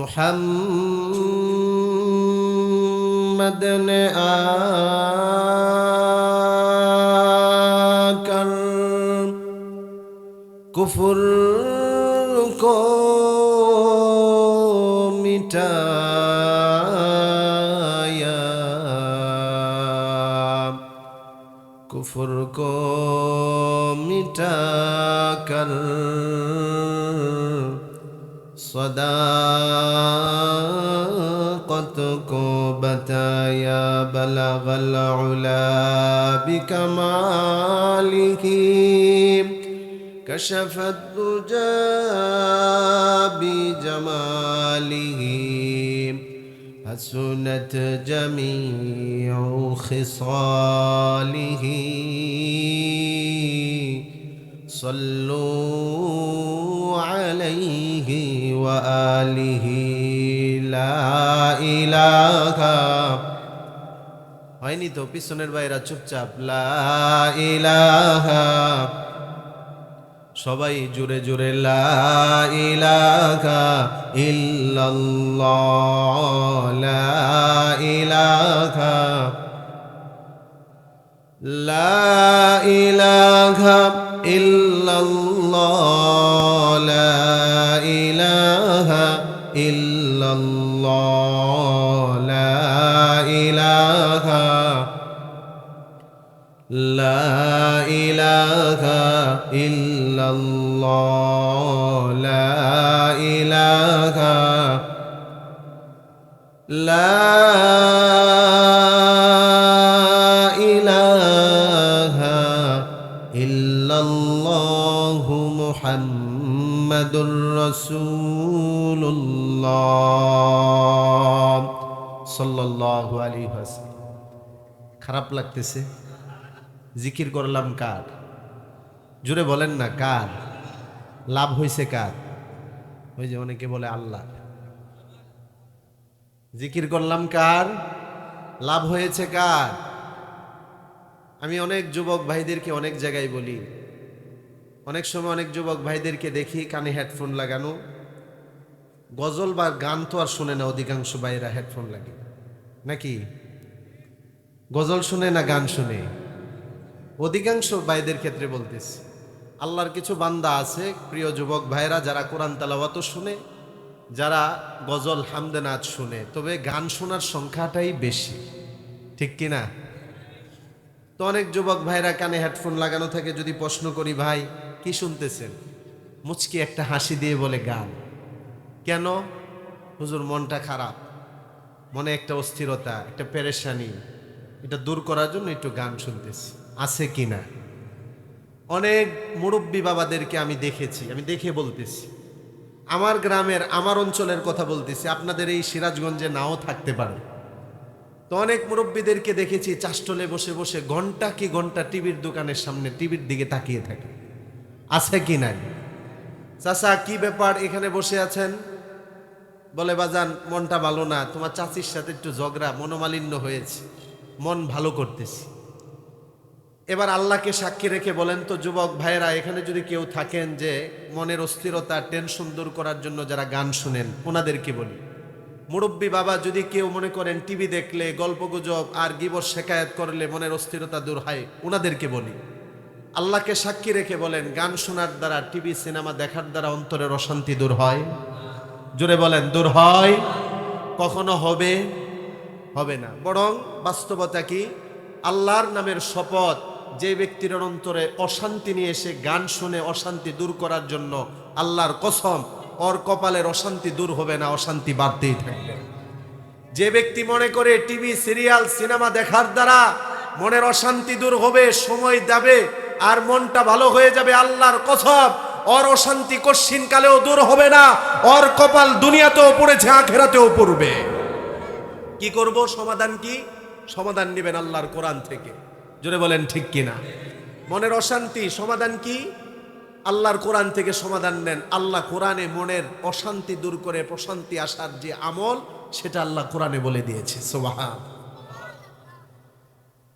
मुहम्मद ने आकर कुफ्र को मिटाया, कुफ्र को मिटाकर सदाकत को बताया। बलगल उला बिकमालिही कशफत दुजा बिजमालिही हसनत जमीउ खिसालिही सल्लू अलैहि व आलिहि ला इलाहा। হয়নি তো? পিছনের ভাইরা চুপচাপ। লা ইলাহা, সবাই জোরে জোরে লা ইলাহা ইল্লাল্লাহ, লা ইলাহা, লা ইলাহা ইল্লাল্লাহ, লা ইলাহা ইল্লাল্লাহ, লা ইলাহা, লা ইলাহা ইল্লাল্লাহ, লা ইলাহা, লা ইলাহা ইল্লাল্লাহু মুহাম্মাদুর রাসূলুল্লাহ সাল্লাল্লাহু আলাইহি ওয়াসাল্লাম। খারাপ লাগতেছে? জিকির করলাম কার? জোরে বলেন না কার? লাভ হয়েছে কার? ওই যে অনেকে বলে আল্লাহ। জিকির করলাম কার? লাভ হয়েছে কার? আমি অনেক যুবক ভাইদেরকে অনেক জায়গায় বলি, অনেক সময় অনেক যুবক ভাইদেরকে দেখি কানে হেডফোন লাগানো, গজল বা গান তো আর শুনে না অধিকাংশ ভাইরা হেডফোন লাগে নাকি? গজল শুনে না গান শুনে? অধিকাংশ ভাইদের ক্ষেত্রে বলতেছি। আল্লাহর কিছু বান্দা আছে প্রিয় যুবক ভাইরা যারা কোরআন তেলাওয়াত শুনে, যারা গজল হামদে নাচ শুনে, তবে গান শোনার সংখ্যাটাই বেশি, ঠিক কিনা? তো অনেক যুবক ভাইরা কানে হেডফোন লাগানো থাকে, যদি প্রশ্ন করি ভাই কি শুনতেছেন, মুচকি একটা হাসি দিয়ে বলে গান। কেন? হুজুর মনটা খারাপ, মনে একটা অস্থিরতা, একটা পেরেশানি, এটা দূর করার জন্য একটু গান শুনতেছি। আছে কিনা? অনেক মুরব্বী বাবাদেরকে আমি দেখেছি, আমি দেখে বলতেছি, আমার গ্রামের আমার অঞ্চলের কথা বলতেছি, আপনাদের এই সিরাজগঞ্জে নাও থাকতে পারে। তো অনেক মুরব্বীদেরকে দেখেছি চাষটলে বসে বসে ঘন্টা কি ঘন্টা টিভির দোকানের সামনে টিভির দিকে তাকিয়ে থাকে। আছে কি নাই? চাচা কি ব্যাপার এখানে বসে আছেন? বলে বাজান মনটা ভালো না, তোমার চাচির সাথে একটু ঝগড়া, মনোমালিন্য হয়েছে, মন ভালো করতেছি। এবার আল্লাহকে সাক্ষী রেখে বলেন তো যুবক ভাইয়েরা, এখানে যদি কেউ থাকেন যে মনের অস্থিরতা টেনশন দূর করার জন্য যারা গান শুনেন, ওনাদেরকে বলি। মুরব্বী বাবা যদি কেউ মনে করেন টিভি দেখলে গল্পগুজব আর গীবত শেকায়াত করলে মনের অস্থিরতা দূর হয়, ওনাদেরকে বলি। আল্লাহকে সাক্ষী রেখে বলেন, গান শোনার দ্বারা, টিভি সিনেমা দেখার দ্বারা অন্তরের অশান্তি দূর হয়? জোরে বলেন, দূর হয়? কখনো হবে? হবে না। বরং বাস্তবতা কি? আল্লাহর নামের শপথ, যে ব্যক্তির অন্তরে অশান্তি নিয়ে এসে গান শুনে অশান্তি দূর করার জন্য, আল্লাহর কসম ওর কপালের অশান্তি দূর হবে না, অশান্তি বাড়তেই থাকবে। যে ব্যক্তি মনে করে টিভি সিরিয়াল সিনেমা দেখার দ্বারা মনের অশান্তি দূর হবে, সময় যাবে আর মনটা ভালো হয়ে যাবে, আল্লাহর কসম ওর অশান্তি কশিন কালেও দূর হবে না, ওর কপাল দুনিয়াতেও পড়েছে আখিরাতেও পড়বে। কি করব? সমাধান কি? সমাধান নেবেন আল্লাহর কোরআন থেকে। জোরে বলেন ঠিক কিনা? মনের অশান্তি সমাধান কি? আল্লাহর কোরআন থেকে সমাধান নেন। আল্লাহ কোরআনে মনের অশান্তি দূর করে প্রশান্তি আসার যে আমল, সেটা আল্লাহ কোরআনে বলে দিয়েছে। সুবহান।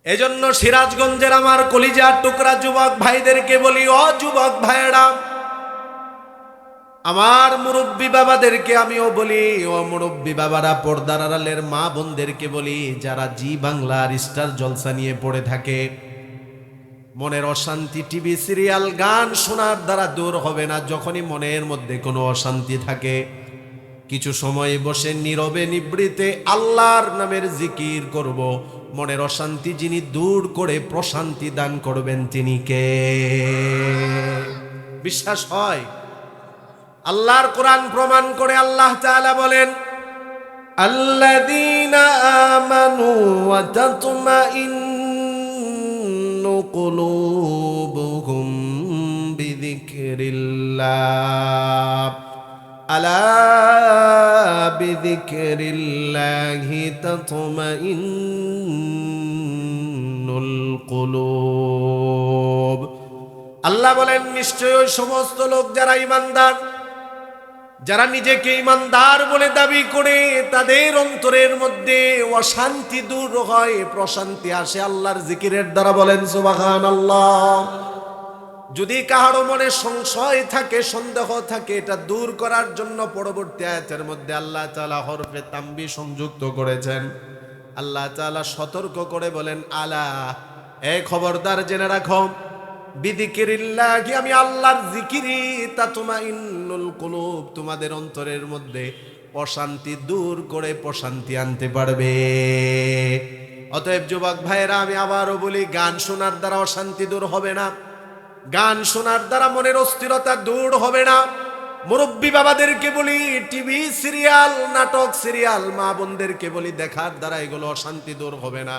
এজন্য সিরাজগঞ্জের আমার কলিজার টুকরা যুবক ভাইদেরকে বলি, ও যুবক ভাইয়েরা, আমার মুরব্বী বাবাদেরকে আমিও বলি, ও মুরব্বী বাবারা, পর্দার আড়ালের মা বোনদেরকে বলি, যারা জি বাংলার স্টার জলসা নিয়ে পড়ে থাকে, মনের অশান্তি টিভি সিরিয়াল গান শোনার দ্বারা দূর হবে না। যখনই মনের মধ্যে কোনো অশান্তি থাকে, কিছু সময় বসে নীরবে নিবৃতে আল্লাহর নামের জিকির করব। মনের অশান্তি যিনি দূর করে প্রশান্তি দান করবেন তিনি কে? বিশ্বাস হয়? আল্লাহর কোরআন প্রমাণ করে আল্লাহ তাআলা বলেন, আল্লাযীনা আমানু ওয়া তাতমাইন্নু কুলুবুহুম বিযিকরিল্লাহ আলা বিযিকরিল্লাহি তাতমাইন্নুল কুলুব। আল্লাহ বলেন, নিশ্চয়ই ওই সমস্ত লোক যারা ঈমানদার, যারা নিজেকে ঈমানদার বলে দাবি করে, তাদের অন্তরের মধ্যে অশান্তি দূর হয়, প্রশান্তি আসে আল্লাহর জিকিরের দ্বারা। বলেন সুবহানাল্লাহ। যদি কাহারো মনে সংশয় থাকে, সন্দেহ থাকে, এটা দূর করার জন্য পরবর্তী আয়াতের মধ্যে আল্লাহ তাআলা হরফে তানবীহ সংযুক্ত করেছেন। আল্লাহ তাআলা সতর্ক করে বলেন, আলা, এই খবরদার জেনে রাখো, বিযিকরিল্লাহি, আমি আল্লাহর জিকিরে তাতমাইন্নুল কুলুব, তোমাদের অন্তরের মধ্যে অশান্তি দূর করে প্রশান্তি আনতে পারবে। অতএব যুবক ভাইয়েরা, আমি আবারও বলি, গান শোনার দ্বারা অশান্তি দূর হবে না, গান শোনার দ্বারা মনের অস্থিরতা দূর হবে না। মুরব্বী বাবাদেরকে বলি, টিভি সিরিয়াল, নাটক সিরিয়াল, মা বোনদেরকে বলি, দেখার দ্বারা এগুলো অশান্তি দূর হবে না।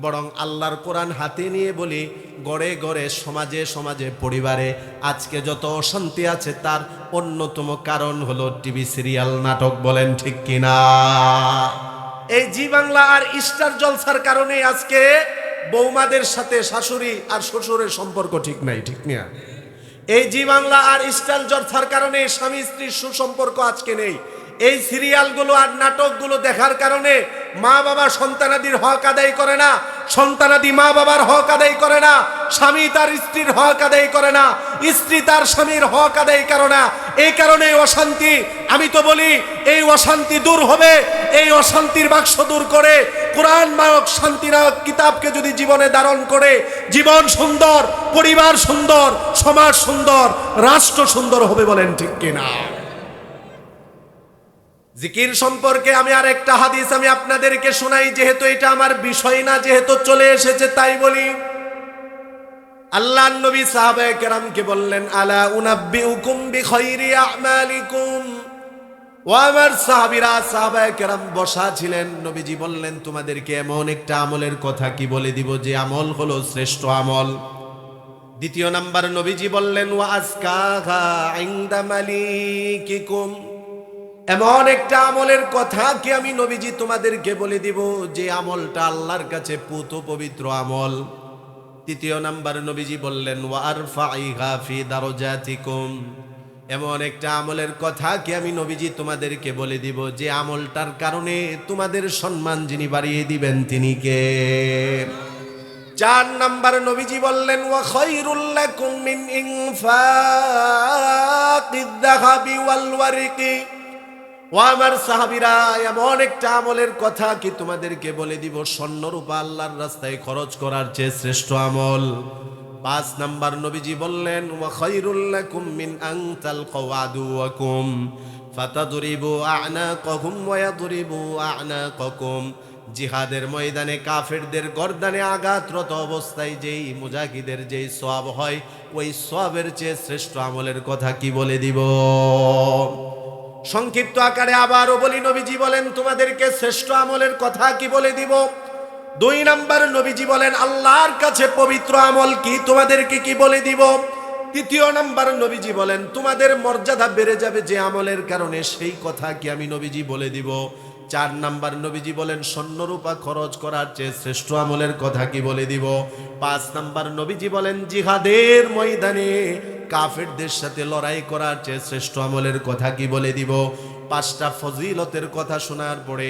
বরং আল্লাহর কোরআন হাতে নিয়ে বলি, গড়ে গড়ে, সমাজে সমাজে, পরিবারে আজকে যত অশান্তি আছে তার অন্যতম কারণ হলো টিভি সিরিয়াল, নাটক। বলেন ঠিক কিনা? এই জি বাংলা আর স্টার জলসার কারণে আজকে বৌমাদের সাথে শাশুড়ি আর শ্বশুরের সম্পর্ক ঠিক নাই, ঠিক না? এই জি বাংলা আর স্টার জলসার কারণে স্বামী স্ত্রীর সুসম্পর্ক আজকে নেই। এই সিরিয়ালগুলো আর নাটকগুলো দেখার কারণে মা বাবা সন্তানাদির হক আদায় করে না, সন্তানাদি মা বাবার হক আদায় করে না, স্বামী তার স্ত্রীর হক আদায় করে না, স্ত্রী তার স্বামীর হক আদায় করে না। এই কারণে অশান্তি। আমি তো বলি, এই অশান্তি দূর হবে। এই অশান্তির বাক্স দূর করে কোরআন নায়ক, শান্তি নায়ক কিতাবকে যদি জীবনে ধারণ করে, জীবন সুন্দর, পরিবার সুন্দর, সমাজ সুন্দর, রাষ্ট্র সুন্দর হবে। বলেন ঠিক কিনা? জিকির সম্পর্কে আমি আর একটা হাদিস আমি আপনাদেরকে শোনাই, যেহেতু এটা আমার বিষয় না, যেহেতু চলে এসেছে তাই বলি। আল্লাহর নবী সাহাবায়ে কেরামকে বললেন, আলা উনাব্বিউকুম বিখাইরি আমালিকুম। ও আমার সাহাবীরা, সাহাবায়ে কেরাম বসা ছিলেন, নবীজি বললেন, তোমাদেরকে এমন একটা আমলের কথা কি বলে দিব যে আমল হলো শ্রেষ্ঠ আমল। দ্বিতীয় নাম্বার নবীজি বললেন, ওয়া আজকাহা ইনদা মালিকিকুম। এমন একটা আমলের কথা কি আমি নবীজি তোমাদেরকে বলে দিব যে আমলটা আল্লাহর কাছে পুত পবিত্র আমল। তৃতীয় নাম্বার নবীজি বললেন, ওয়া আরফাইহা ফি দারাজাতিকুম। এমন একটা আমলের কথা কি আমি নবীজি তোমাদেরকে বলে দিব যে আমলটার কারণে তোমাদের সম্মান যিনি বাড়িয়ে দিবেন তিনি কে? চার নাম্বার নবীজি বললেন, ওয়া খায়রুল লাকুম মিন ইনফাকিদ যাহাবি ওয়াল ওয়ারিকি। ও আমার সাহাবীরা, এমন একটা আমলের কথা কি তোমাদেরকে বলে দিব স্বর্ণ রূপা আল্লাহর রাস্তায় খরচ করার চেয়ে শ্রেষ্ঠ আমল। পাঁচ নাম্বার নবীজি বললেন, ওয়া খায়রুল লাকুম মিন আন তালকাউ আদুওয়াকুম ফাতাদরিবু আ'নাকাহুম ওয়া ইয়াদরিবু আ'নাকাকুম। জিহাদের ময়দানে কাফেরদের গর্দানে আঘাতরত অবস্থায় যেই মুজাহিদের যেই সওয়াব হয়, ওই সওয়াবের চেয়ে শ্রেষ্ঠ আমলের কথা কি বলে দিব? সংক্ষিপ্ত আকারে আবারও বলি, নবীজি বলেন তোমাদেরকে শ্রেষ্ঠ আমলের কথা কি বলে দিব। দুই নাম্বার নবীজি বলেন আল্লাহর কাছে পবিত্র আমল কি তোমাদেরকে কি বলে দিব। তৃতীয় নাম্বার নবীজি বলেন তোমাদের মর্যাদা বেড়ে যাবে যে আমলের কারণে, সেই কথা কি আমি নবীজি বলে দিব। চার নাম্বার নবীজি বলেন স্বর্ণরূপা খরচ করার চেয়ে শ্রেষ্ঠ আমলের কথা কি বলে দিব। পাঁচ নাম্বার নবীজি বলেন জিহাদের ময়দানে কাফেরদের সাথে লড়াই করার চেয়ে শ্রেষ্ঠ আমলের কথা কি বলে দিব। পাঁচটা ফজিলতের কথা শোনার পরে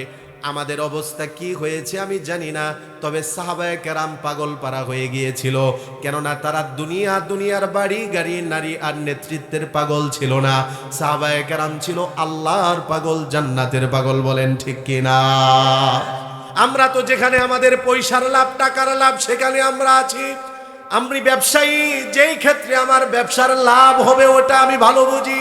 আমাদের অবস্থা কি হয়েছে আমি জানি না, তবে সাহাবায়ে কেরাম পাগল পারা হয়ে গিয়েছিল। কেননা তারা দুনিয়ার বাড়ি গাড়ি নারী আর নেতৃত্বের পাগল ছিল না, সাহাবায়ে কেরাম ছিল আল্লাহর পাগল, জান্নাতের পাগল। বলেন ঠিক কিনা? আমরা তো যেখানে আমাদের পয়সার লাভ, টাকার লাভ, সেখানে আমরা আছি। আমি ব্যবসায়ী, যেই ক্ষেত্রে আমার ব্যবসার লাভ হবে ওটা আমি ভালো বুঝি।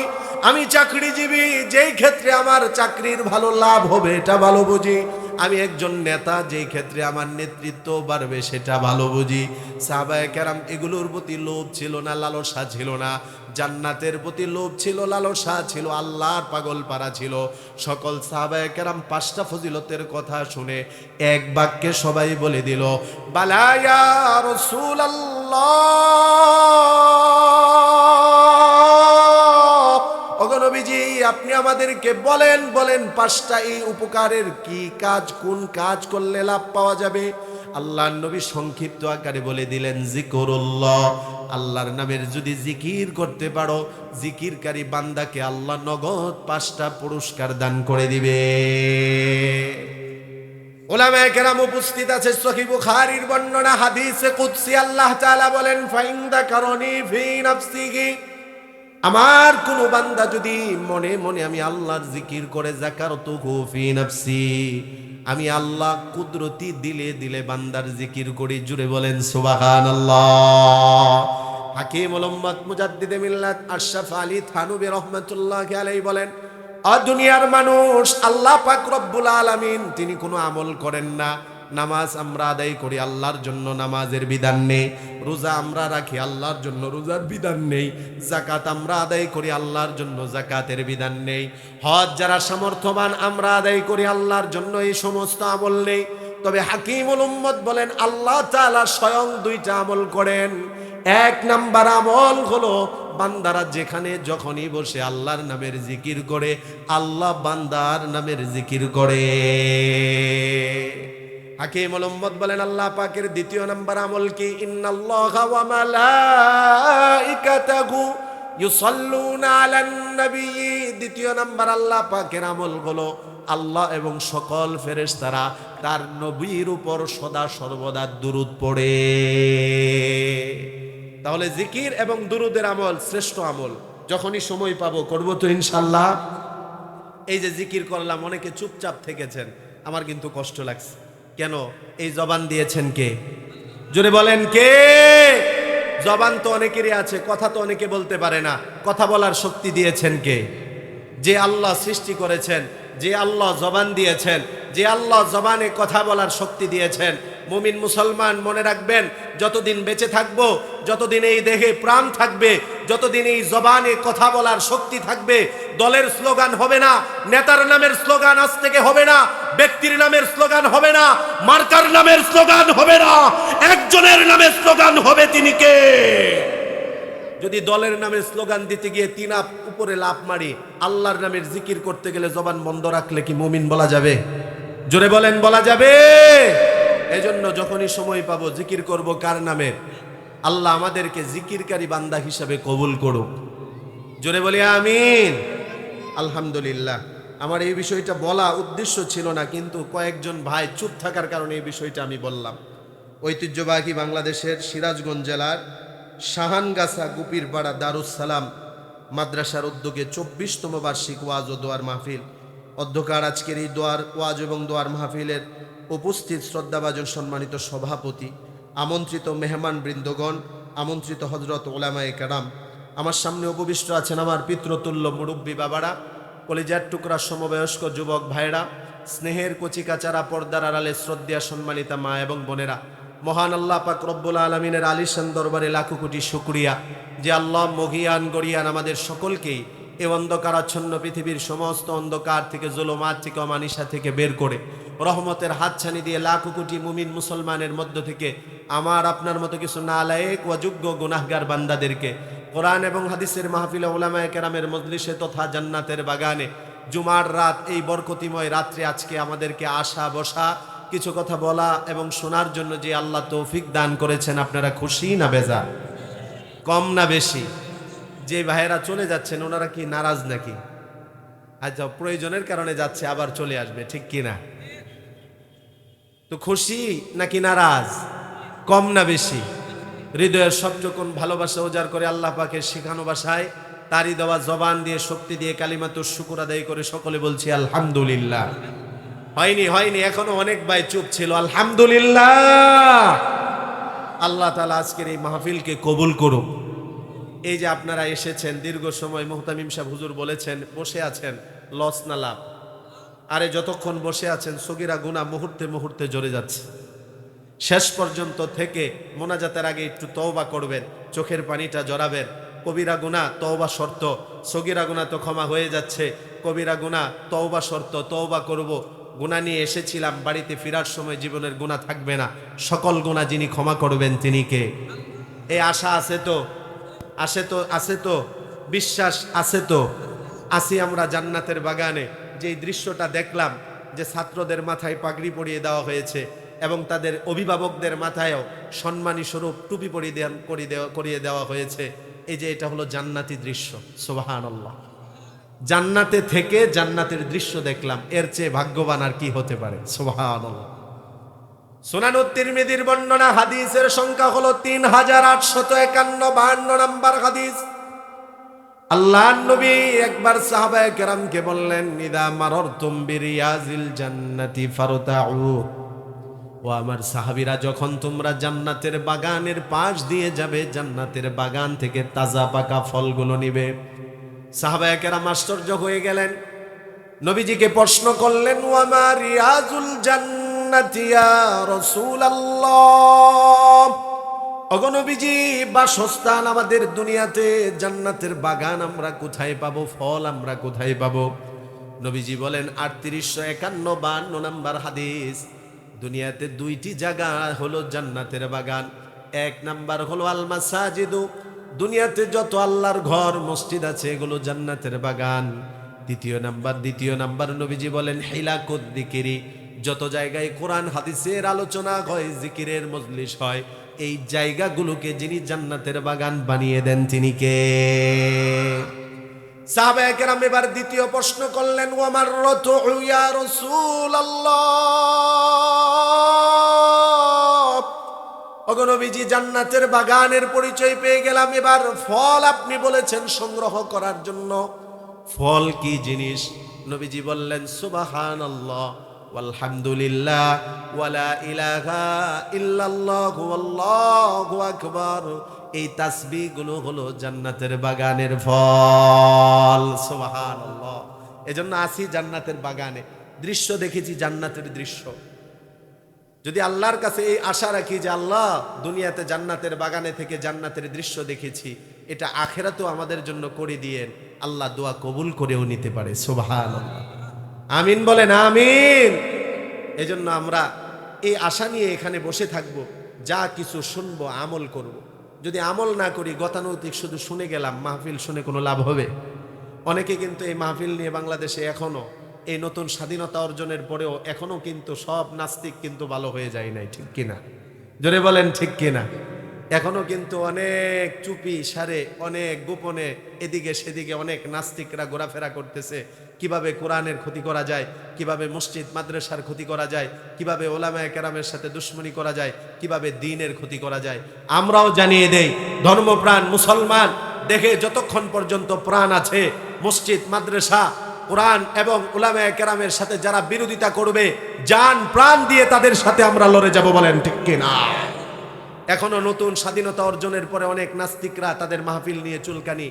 আমি চাকরিজীবী, যেই ক্ষেত্রে আমার চাকরির ভালো লাভ হবে এটা ভালো বুঝি। আমি একজন নেতা, যেই ক্ষেত্রে আমার নেতৃত্ব বাড়বে সেটা ভালো বুঝি। সাহাবায়ে কেরাম এগুলোর প্রতি লোভ ছিল না, লালসা ছিল না। জান্নাতের প্রতি লোভ ছিল, লালসা ছিল, আল্লাহর পাগল পারা ছিল। সকল সাহাবায়ে কেরাম 5টা ফজিলতের কথা শুনে এক বাক্যে সবাই বলে দিল, বালা ইয়া রাসূলুল্লাহ, ওগো নবীজি আপনি আমাদেরকে বলেন 5টা এই উপকারের কি কাজ, কোন কাজ করলে লাভ পাওয়া যাবে? আল্লাহর নবী সংক্ষিপ্ত আকারে বলে দিলেন, জিকরুল্লাহ, আল্লাহর নামের যদি জিকির করতে পারো, জিকিরকারী বান্দাকে আল্লাহ নগদ 5টা পুরস্কার দান করে দিবে। উলামায়ে কেরাম উপস্থিত আছে, সহিহ বুখারীর বর্ণনা, হাদিসে কুদসি আল্লাহ তাআলা বলেন, ফাইন্দা কারনি ফি নাফসিহি, আমার কোন বান্দা যদি মনে মনে আমি আল্লাহর জিকির করে, যাকারতুহু ফি নাফসি, আমি আল্লাহ কুদরতি দিলে দিলে বান্দার জিকির করি। জুড়ে বলেন সুবহানাল্লাহ। হাকিমুল উম্মাত মুজাদ্দিদে মিল্লাত আশরাফ আলী থানবী রাহমাতুল্লাহি আলাইহি বলেন, দুনিয়ার মানুষ, আল্লাহ পাক রব্বুল আলামিন তিনি কোনো আমল করেন না। নামাজ আমরা আদায় করি, আল্লাহর জন্য নামাজের বিধান নেই। রোজা আমরা রাখি, আল্লাহর জন্য রোজার বিধান নেই। যাকাত আমরা আদায় করি, আল্লাহর জন্য যাকাতের বিধান নেই। হজ যারা সামর্থ্যবান আমরা আদায় করি, আল্লাহর জন্য এই সমস্ত আমল নেই। তবে হাকিমুল উম্মত বলেন, আল্লাহ তাআলা স্বয়ং 2টা আমল করেন। 1 নাম্বার আমল হলো, বান্দারা যেখানে যখনই বসে আল্লাহর নামের জিকির করে, আল্লাহ বান্দার নামের জিকির করে। হাকিমুল উম্মত বলেন, আল্লাহ পাকের 2য় নাম্বার আমল কি? ইন্নাল্লাহা ওয়া মালাইকাতাহু ইউসাল্লুনা আলান নবী। 2য় নাম্বার আল্লাহ পাকের আমল হলো, আল্লাহ এবং সকল ফেরেশতারা তার নবীর উপর সদা সর্বদা দুরূদ পড়ে। তাহলে জিকির এবং দুরূদের আমল শ্রেষ্ঠ আমল। যখনই সময় পাবো করব তো ইনশাআল্লাহ। এই যে জিকির করলাম, অনেকে চুপচাপ থেকেছেন, আমার কিন্তু কষ্ট লাগছে। কেন? এই জবান দিয়েছেন কে? জোরে বলেন কে? জবান তো অনেকেরই আছে, কথা তো অনেকে বলতে পারে না। কথা বলার শক্তি দিয়েছেন কে? যে আল্লাহ সৃষ্টি করেছেন, যে আল্লাহ জবান দিয়েছেন, যে আল্লাহ জবানে কথা বলার শক্তি দিয়েছেন। মুমিন মুসলমান মনে রাখবেন, যতদিন বেঁচে থাকবো, যতদিন এই দেহে প্রাণ থাকবে, যতদিন এই জবানে কথা বলার শক্তি থাকবে, দলের স্লোগান হবে না, নেতার নামের স্লোগান আজ থেকে হবে না, ব্যক্তির নামের স্লোগান হবে না, মার্কার নামের স্লোগান হবে না, একজনের নামের স্লোগান হবে, তিনি কে? যদি দলের নামে স্লোগান দিতে গিয়ে 3 উপরে লাফ মারি, আল্লাহর নামের জিকির করতে গেলে জবান বন্ধ রাখলে কি মুমিন বলা যাবে? জোরে বলেন, বলা যাবে? এজন্য যখনই সময় পাবো জিকির করব কার নামে? আল্লাহ আমাদেরকে জিকিরকারী বান্দা হিসাবে কবুল করুক। জোরে বলি আমিন। আলহামদুলিল্লাহ। আমার এই বিষয়টা বলা উদ্দেশ্য ছিল না, কিন্তু কয়েকজন ভাই চুপ থাকার কারণে এই বিষয়টা আমি বললাম। ঐতিহ্যবাহী বাংলাদেশের সিরাজগঞ্জ জেলার শাহানগাছা গুপিরপাড়া দারুস সালাম মাদ্রাসার উদ্যোগে 24তম বার্ষিক ওয়াজ ও দোয়ার মাহফিল। অধ্যকার আজকের এই ওয়াজ এবং দোয়ার মাহফিলের উপস্থিত শ্রদ্ধাভাজন সম্মানিত সভাপতি, আমন্ত্রিত মেহমান বৃন্দগণ, আমন্ত্রিত হজরত ওলামায়ে কেরাম, আমার সামনে উপবিষ্ট আছেন আমার পিতৃতুল্য মুরব্বী বাবারা, কলিজার টুকরা সমবয়স্ক যুবক ভাইরা, স্নেহের কচিকাচারা, পর্দার আড়ালে শ্রদ্ধা সম্মানিতা মা এবং বোনেরা। মহান আল্লাহ পাক রব্বুল আলামিনের আলিশান দরবারে লাখো কোটি শুকরিয়া যে আল্লাহ মহিয়ান গরিয়ান আমাদের সকলকেই এই অন্ধকারাচ্ছন্ন পৃথিবীর সমস্ত অন্ধকার থেকে, জুলুমাত থেকে, অমানিসা থেকে বের করে রহমতের হাতছানি দিয়ে লাখো কোটি মুমিন মুসলমানের মধ্য থেকে আমার আপনার মতো কিছু নালায়েক ও যোগ্য গুনাহগার বান্দাদেরকে কোরআন এবং হাদিসের মাহফিলে উলামায়ে কেরামের মজলিসে তথা জান্নাতের বাগানে জুমার রাত, এই বরকতিময় রাত্রে আজকে আমাদেরকে আসা বসা, কিছু কথা বলা এবং শোনার জন্য যে আল্লাহ তৌফিক দান করেছেন, আপনারা খুশি না বেজার? কম না বেশি? যে ভাইয়েরা চলে যাচ্ছেন ওনারা কি নারাজ নাকি? আচ্ছা, প্রয়োজনের কারণে যাচ্ছে, আবার চলে আসবে, ঠিক কি না? তো খুশি নাকি নারাজ, কম না বেশি? হৃদয়ের সবটুকুন ভালোবাসা উজাড় করে আল্লাহ পাকের শেখানো ভাষায় তারই দেওয়া জবান দিয়ে শক্তি দিয়ে কালিমাতুর শুকর আদায় করে সকলে বলছি আলহামদুলিল্লাহ। হয়নি এখনো অনেক ভাই চুপ ছিল। আলহামদুলিল্লাহ। আল্লাহ তাআলা আজকের এই মাহফিলকে কবুল করুক। এই যে আপনারা এসেছেন দীর্ঘ সময়, মুহতামিম সাহেব হুজুর বলেছেন বসে আছেন, লস না লাভ? আরে যতক্ষণ বসে আছেন সগীরা গুনাহ মুহূর্তে মুহূর্তে ঝরে যাচ্ছে। শেষ পর্যন্ত থেকে মোনাজাতের আগে একটু তওবা করবেন, চোখের পানিটা জড়াবেন। কবিরা গুনাহ তওবা শর্ত, সগীরা গুনাহ তো ক্ষমা হয়ে যাচ্ছে, কবিরা গুনাহ তওবা শর্ত, তওবা করব। গুনাহ নিয়ে এসেছিলাম, বাড়িতে ফেরার সময় জীবনের গুনাহ থাকবে না, সকল গুনাহ যিনি ক্ষমা করবেন তিনি কে? এই আশা আছে তো বিশ্বাস আছে তো? আসি আমরা জান্নাতের বাগানে। যে দৃশ্যটা দেখলাম, যে ছাত্রদের মাথায় পাগড়ি পরিয়ে দেওয়া হয়েছে এবং তাদের অভিভাবকদের মাথায়ও সম্মানী স্বরূপ টুপি করিয়ে দেওয়া হয়েছে, এই যে এটা হলো জান্নাতি দৃশ্য। সুবহানাল্লাহ। জান্নাতে থেকে জান্নাতের দৃশ্য দেখলাম, এর চেয়ে ভাগ্যবান আর কি হতে পারে? সুবহানাল্লাহ। সুনানুত তিরমিজির বর্ণনা, হাদিসের সংখ্যা হলো 3851 নম্বর হাদিস। আল্লাহর নবী একবার সাহাবায়ে কেরামকে বললেন, ইদা মাররতুম বিরিয়াজিল জান্নাতি ফারতাউ। ও আমার সাহাবীরা, যখন তোমরা জান্নাতের বাগানের পাশ দিয়ে যাবে, জান্নাতের বাগান থেকে তাজা পাকা ফলগুলো নিবে। সাহাবায়ে কেরাম আশ্চর্য হয়ে গেলেন, নবীজিকে প্রশ্ন করলেন, ওয়া মা রিয়াজুল জান্নাতি ইয়া রাসূলুল্লাহ। ওগো নবীজি, বাসস্থান আমাদের দুনিয়াতে, জান্নাতের বাগান আমরা কোথায় পাবো, ফল আমরা কোথায় পাবো? নবীজি বলেন 3851 নম্বর হাদিস, দুনিয়াতে দুইটি জায়গা হলো জান্নাতের বাগান। এক নাম্বার হলো আল মাসাজিদু, দুনিয়াতে যত আল্লাহর ঘর মসজিদ আছে এগুলো জান্নাতের বাগান। দ্বিতীয় নাম্বার নবীজি বলেন হিলাকুদ যিকিরি, যত জায়গায় কোরআন হাদিসের আলোচনা হয়, জিকিরের মজলিস হয়, এই জায়গাগুলোকে যিনি জান্নাতের বাগান বানিয়ে দেন তিনি কে? সাহাবায়ে কেরাম এবার দ্বিতীয় প্রশ্ন করলেন, ওয়া মাররাতু ইয়া রাসূলুল্লাহ। ওগো নবীজি, জান্নাতের বাগানের পরিচয় পেয়ে গেলাম, এবার ফল আপনি বলেছেন সংগ্রহ করার জন্য, ফল কি জিনিস? নবীজি বললেন সুবহানাল্লাহ ওয়ালহামদুলিল্লাহ ওয়ালা ইলাহা ইল্লাল্লাহু আল্লাহু আকবার। এই তাসবিহগুলো হলো জান্নাতের বাগানের ফল। সুবহানাল্লাহ। এজন্য আসি জান্নাতের বাগানে, দৃশ্য দেখেছি জান্নাতের দৃশ্য। যদি আল্লাহর কাছে এই আশা রাখি যে আল্লাহ, দুনিয়াতে জান্নাতের বাগানে থেকে জান্নাতের দৃশ্য দেখেছি, এটা আখিরাতেও আমাদের জন্য করে দিয়েন, আল্লাহ দোয়া কবুল করেও নিতে পারে। সুবহানাল্লাহ। আমিন বলেন আমিন। এজন্য আমরা এই আশা নিয়ে এখানে বসে থাকব, যা কিছু শুনবো আমল করব। যদি আমল না করি, গতানুগতিক শুধু শুনে গেলাম, মাহফিল শুনে কোনো লাভ হবে? অনেকে কিন্তু এই মাহফিল নিয়ে বাংলাদেশে এখনো, এই নতুন স্বাধীনতা অর্জনের পরেও এখনো কিন্তু সব নাস্তিক কিন্তু ভালো হয়ে যায় নাই, ঠিক কিনা? জোরে বলেন ঠিক কিনা? এখনো কিন্তু অনেক চুপি সারে, অনেক গোপনে এদিকে সেদিকে অনেক নাস্তিকরা ঘোরাফেরা করতেছে। কিভাবে কোরআনের ক্ষতি করা যায়, কিভাবে মসজিদ মাদ্রাসার ক্ষতি করা যায়, কিভাবে ওলামায়ে কেরামের সাথে দুশ্মনী করা যায়, কিভাবে দ্বীনের ক্ষতি করা যায়। আমরাও জানিয়ে দেই, ধর্মপ্রাণ মুসলমান দেখে যতক্ষণ পর্যন্ত প্রাণ আছে, মসজিদ মাদ্রাসা কোরআন এবং উলামায়ে কেরামের সাথে যারা বিরোধিতা করবে, জান প্রাণ দিয়ে তাদের সাথে আমরা লড়ে যাব। বলেন ঠিক কিনা? এখনো নতুন স্বাধীনতা অর্জনের পরে অনেক নাস্তিকরা তাদের মাহফিল নিয়ে চুলকানি।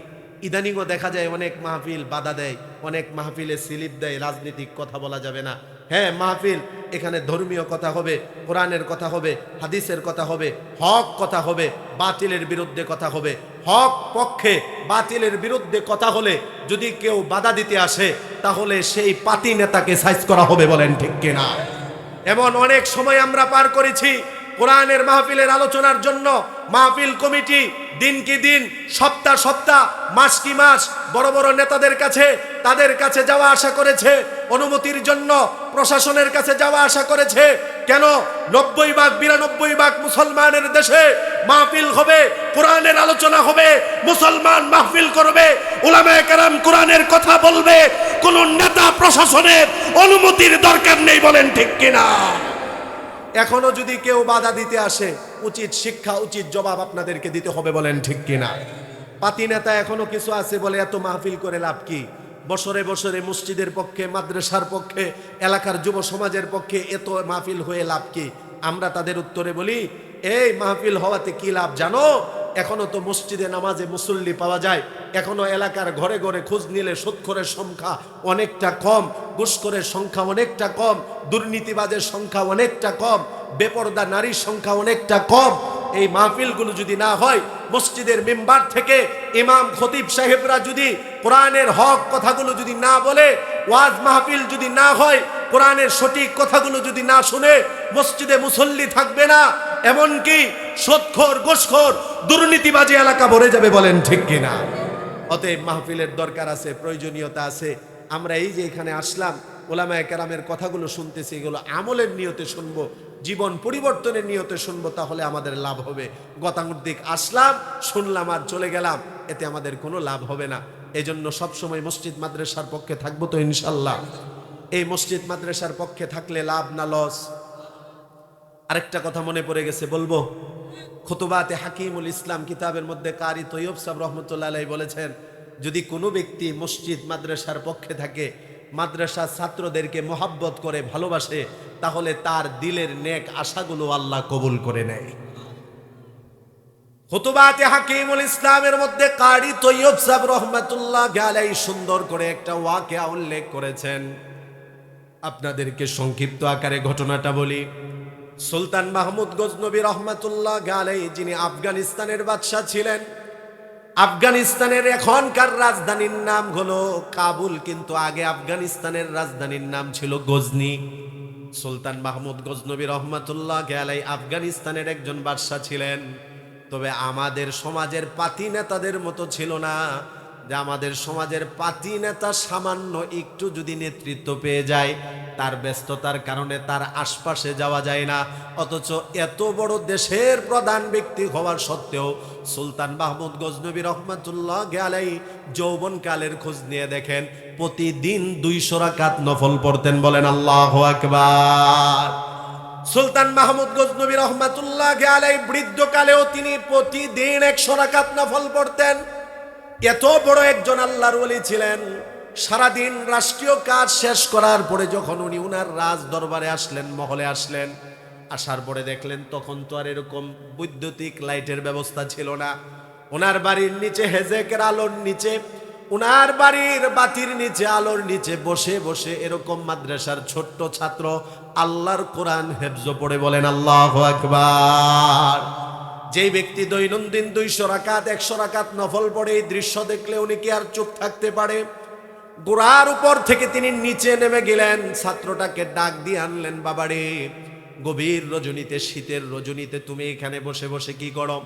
ইদানিংও দেখা যায় অনেক মাহফিল বাধা দেয়, অনেক মাহফিলে স্লিপ দেয়, রাজনৈতিক কথা বলা যাবে না। হ্যাঁ, মাহফিল এখানে ধর্মীয় কথা হবে, কোরআনের কথা হবে, হাদিসের কথা হবে, হক কথা হবে, বাতিলের বিরুদ্ধে কথা হবে। হক পক্ষে বাতিলের বিরুদ্ধে কথা হলে যদি কেউ বাধা দিতে আসে, তাহলে সেই পাতি নেতাকে সাইজ করা হবে। বলেন ঠিক কিনা? এমন অনেক সময় আমরা পার করেছি কোরআনের মাহফিলের আলোচনার জন্য। মাহফিল কমিটি দিন কি দিন, সপ্তাহ সপ্তাহ, মাস কি মাস বড় বড় নেতাদের কাছে, তাদের কাছে যাওয়া আসা করেছে অনুমতির জন্য, প্রশাসনের কাছে যাওয়া আসা করেছে। কেন? 90-92 মুসলমানের দেশে মাহফিল হবে, কোরআনের আলোচনা হবে, মুসলমান মাহফিল করবে, উলামায়ে কেরাম কোরআনের কথা বলবে, কোন নেতা প্রশাসনের অনুমতির দরকার নেই। বলেন ঠিক কিনা? এখনো যদি কেউ বাধা দিতে আসে, উচিত শিক্ষা, উচিত জবাব আপনাদেরকে দিতে হবে, বলেন ঠিক কিনা? পাতি নেতা এখনো কিছু আছে বলে এত মাহফিল করে লাভ কি? বছরে বছরে মসজিদের পক্ষে, মাদ্রাসার পক্ষে, এলাকার যুব সমাজের পক্ষে এত মাহফিল হয়ে লাভ কি? আমরা তাদের উত্তরে বলি, এই মাহফিল হওয়াতে কি লাভ জানো? এখনো তো মসজিদে নামাজে মুসল্লি পাওয়া যায়, এখনো এলাকার ঘরে ঘরে খোঁজ নিলে সুদখোরের সংখ্যা অনেকটা কম, ঘুষখোরের সংখ্যা অনেকটা কম, দুর্নীতিবাজের সংখ্যা অনেকটা কম, বেপরদা নারীর সংখ্যা অনেকটা কম। এই মাহফিলগুলো যদি না হয়, মসজিদের মেম্বার থেকে ইমাম খতিব সাহেবরা যদি কোরআনের হক কথাগুলো যদি না বলে, ওয়াজ মাহফিল যদি না হয়, কোরআনের সঠিক কথাগুলো যদি না শুনে, মসজিদে মুসল্লি থাকবে না, এমনকি সুদখোর, ঘুষখোর, দুর্নীতিবাজী এলাকা ভরে যাবে, বলেন ঠিক কিনা? অতএব মাহফিলের দরকার আছে, প্রয়োজনীয়তা আছে। আমরা এই যে এখানে আসলাম, ওলামায়ে কেরামের কথাগুলো শুনতেছি, এগুলো আমলের নিয়তে শুনবো, জীবন পরিবর্তনের নিয়তে শুনবো, তাহলে আমাদের লাভ হবে। গতানুগতিক আসলাম, শুনলাম আর চলে গেলাম, এতে আমাদের কোনো লাভ হবে না। এই জন্য সবসময় মসজিদ মাদ্রাসার পক্ষে থাকবো তো ইনশাল্লাহ। এই মসজিদ মাদ্রাসার পক্ষে থাকলে লাভ না লস? আরেকটা কথা মনে পড়ে গেছে, বলবো। খুতুবাতে হাকিমুল ইসলাম কিতাবের মধ্যে কারি তৈয়ব সাহেব রহমতুল্লাহ আলাইহি বলেছেন, যদি কোনো ব্যক্তি মসজিদ মাদ্রাসার পক্ষে থাকে, মাদ্রাসার ছাত্রদেরকে মোহাব্বত করে, ভালোবাসে, তাহলে তার দিলের নেক আশাগুলো আল্লাহ কবুল করে নেয়। খুতুবাতে হাকিমুল ইসলামের মধ্যে কারি তৈয়ব সাহেব রহমতুল্লাহ আলাইহি সুন্দর করে একটা ওয়াকিয়া উল্লেখ করেছেন। আপনাদেরকে সংক্ষিপ্ত আকারে ঘটনাটা বলি। সুলতান মাহমুদ গজনবী রহমতুল্লাহ আলাইহি, যিনি আফগানিস্তানের বাদশাহ ছিলেন, আফগানিস্তানের এখনকার রাজধানীর নাম হলো কাবুল, কিন্তু আগে আফগানিস্তানের রাজধানীর নাম ছিল গজনি। সুলতান মাহমুদ গজনবী রহমতুল্লাহ আলাইহি আফগানিস্তানের একজন বাদশাহ ছিলেন। তবে আমাদের সমাজের পাতি নেতাদের মতো ছিল না, যে আমাদের সমাজের পাতি নেতা সামান্য একটু যদি নেতৃত্ব পেয়ে যায়, তার ব্যস্ততার কারণে তার আশপাশে যাওয়া যায় না। অথচ এত বড় দেশের প্রধান ব্যক্তি হওয়ার সত্ত্বেও সুলতান মাহমুদ গজনবী রহমতুল্লাহ আলাইহি যৌবনকালের খোঁজ নিয়ে দেখেন, প্রতিদিন 200 রাকাত নফল পড়তেন, বলেন আল্লাহু আকবার। সুলতান মাহমুদ গজনবী রহমতুল্লাহ আলাইহি বৃদ্ধকালেও তিনি প্রতিদিন 100 রাকাত নফল পড়তেন। এত বড় একজন আল্লাহর ওলি ছিলেন। সারাদিন রাষ্ট্রীয় কাজ শেষ করার পরে যখন উনি উনার রাজ দরবারে আসলেন, মহলে আসলেন, আসার পরে দেখলেন তখন তো আর এরকম বৈদ্যুতিক লাইটের ব্যবস্থা ছিল না। ওনার বাড়ির নিচে, হেজেকের আলোর নিচে, উনার বাড়ির বাতির নিচে, আলোর নিচে বসে বসে এরকম মাদ্রাসার ছোট্ট ছাত্র আল্লাহর কোরআন হেফজ পড়ে, বলেন আল্লাহু আকবার। যেই ব্যক্তি দৈনন্দিন 200 রাকাত 100 রাকাত নফল পড়ে, এই দৃশ্য দেখলে উনি কি আর চুপ থাকতে পারে? গোড়ার উপর থেকে তিনি নিচে নেমে গেলেন, ছাত্রটাকে ডাক দিয়ে আনলেন, বাবারে, গভীর রজনীতে, শীতের রজনীতে তুমি এখানে বসে বসে কি করো?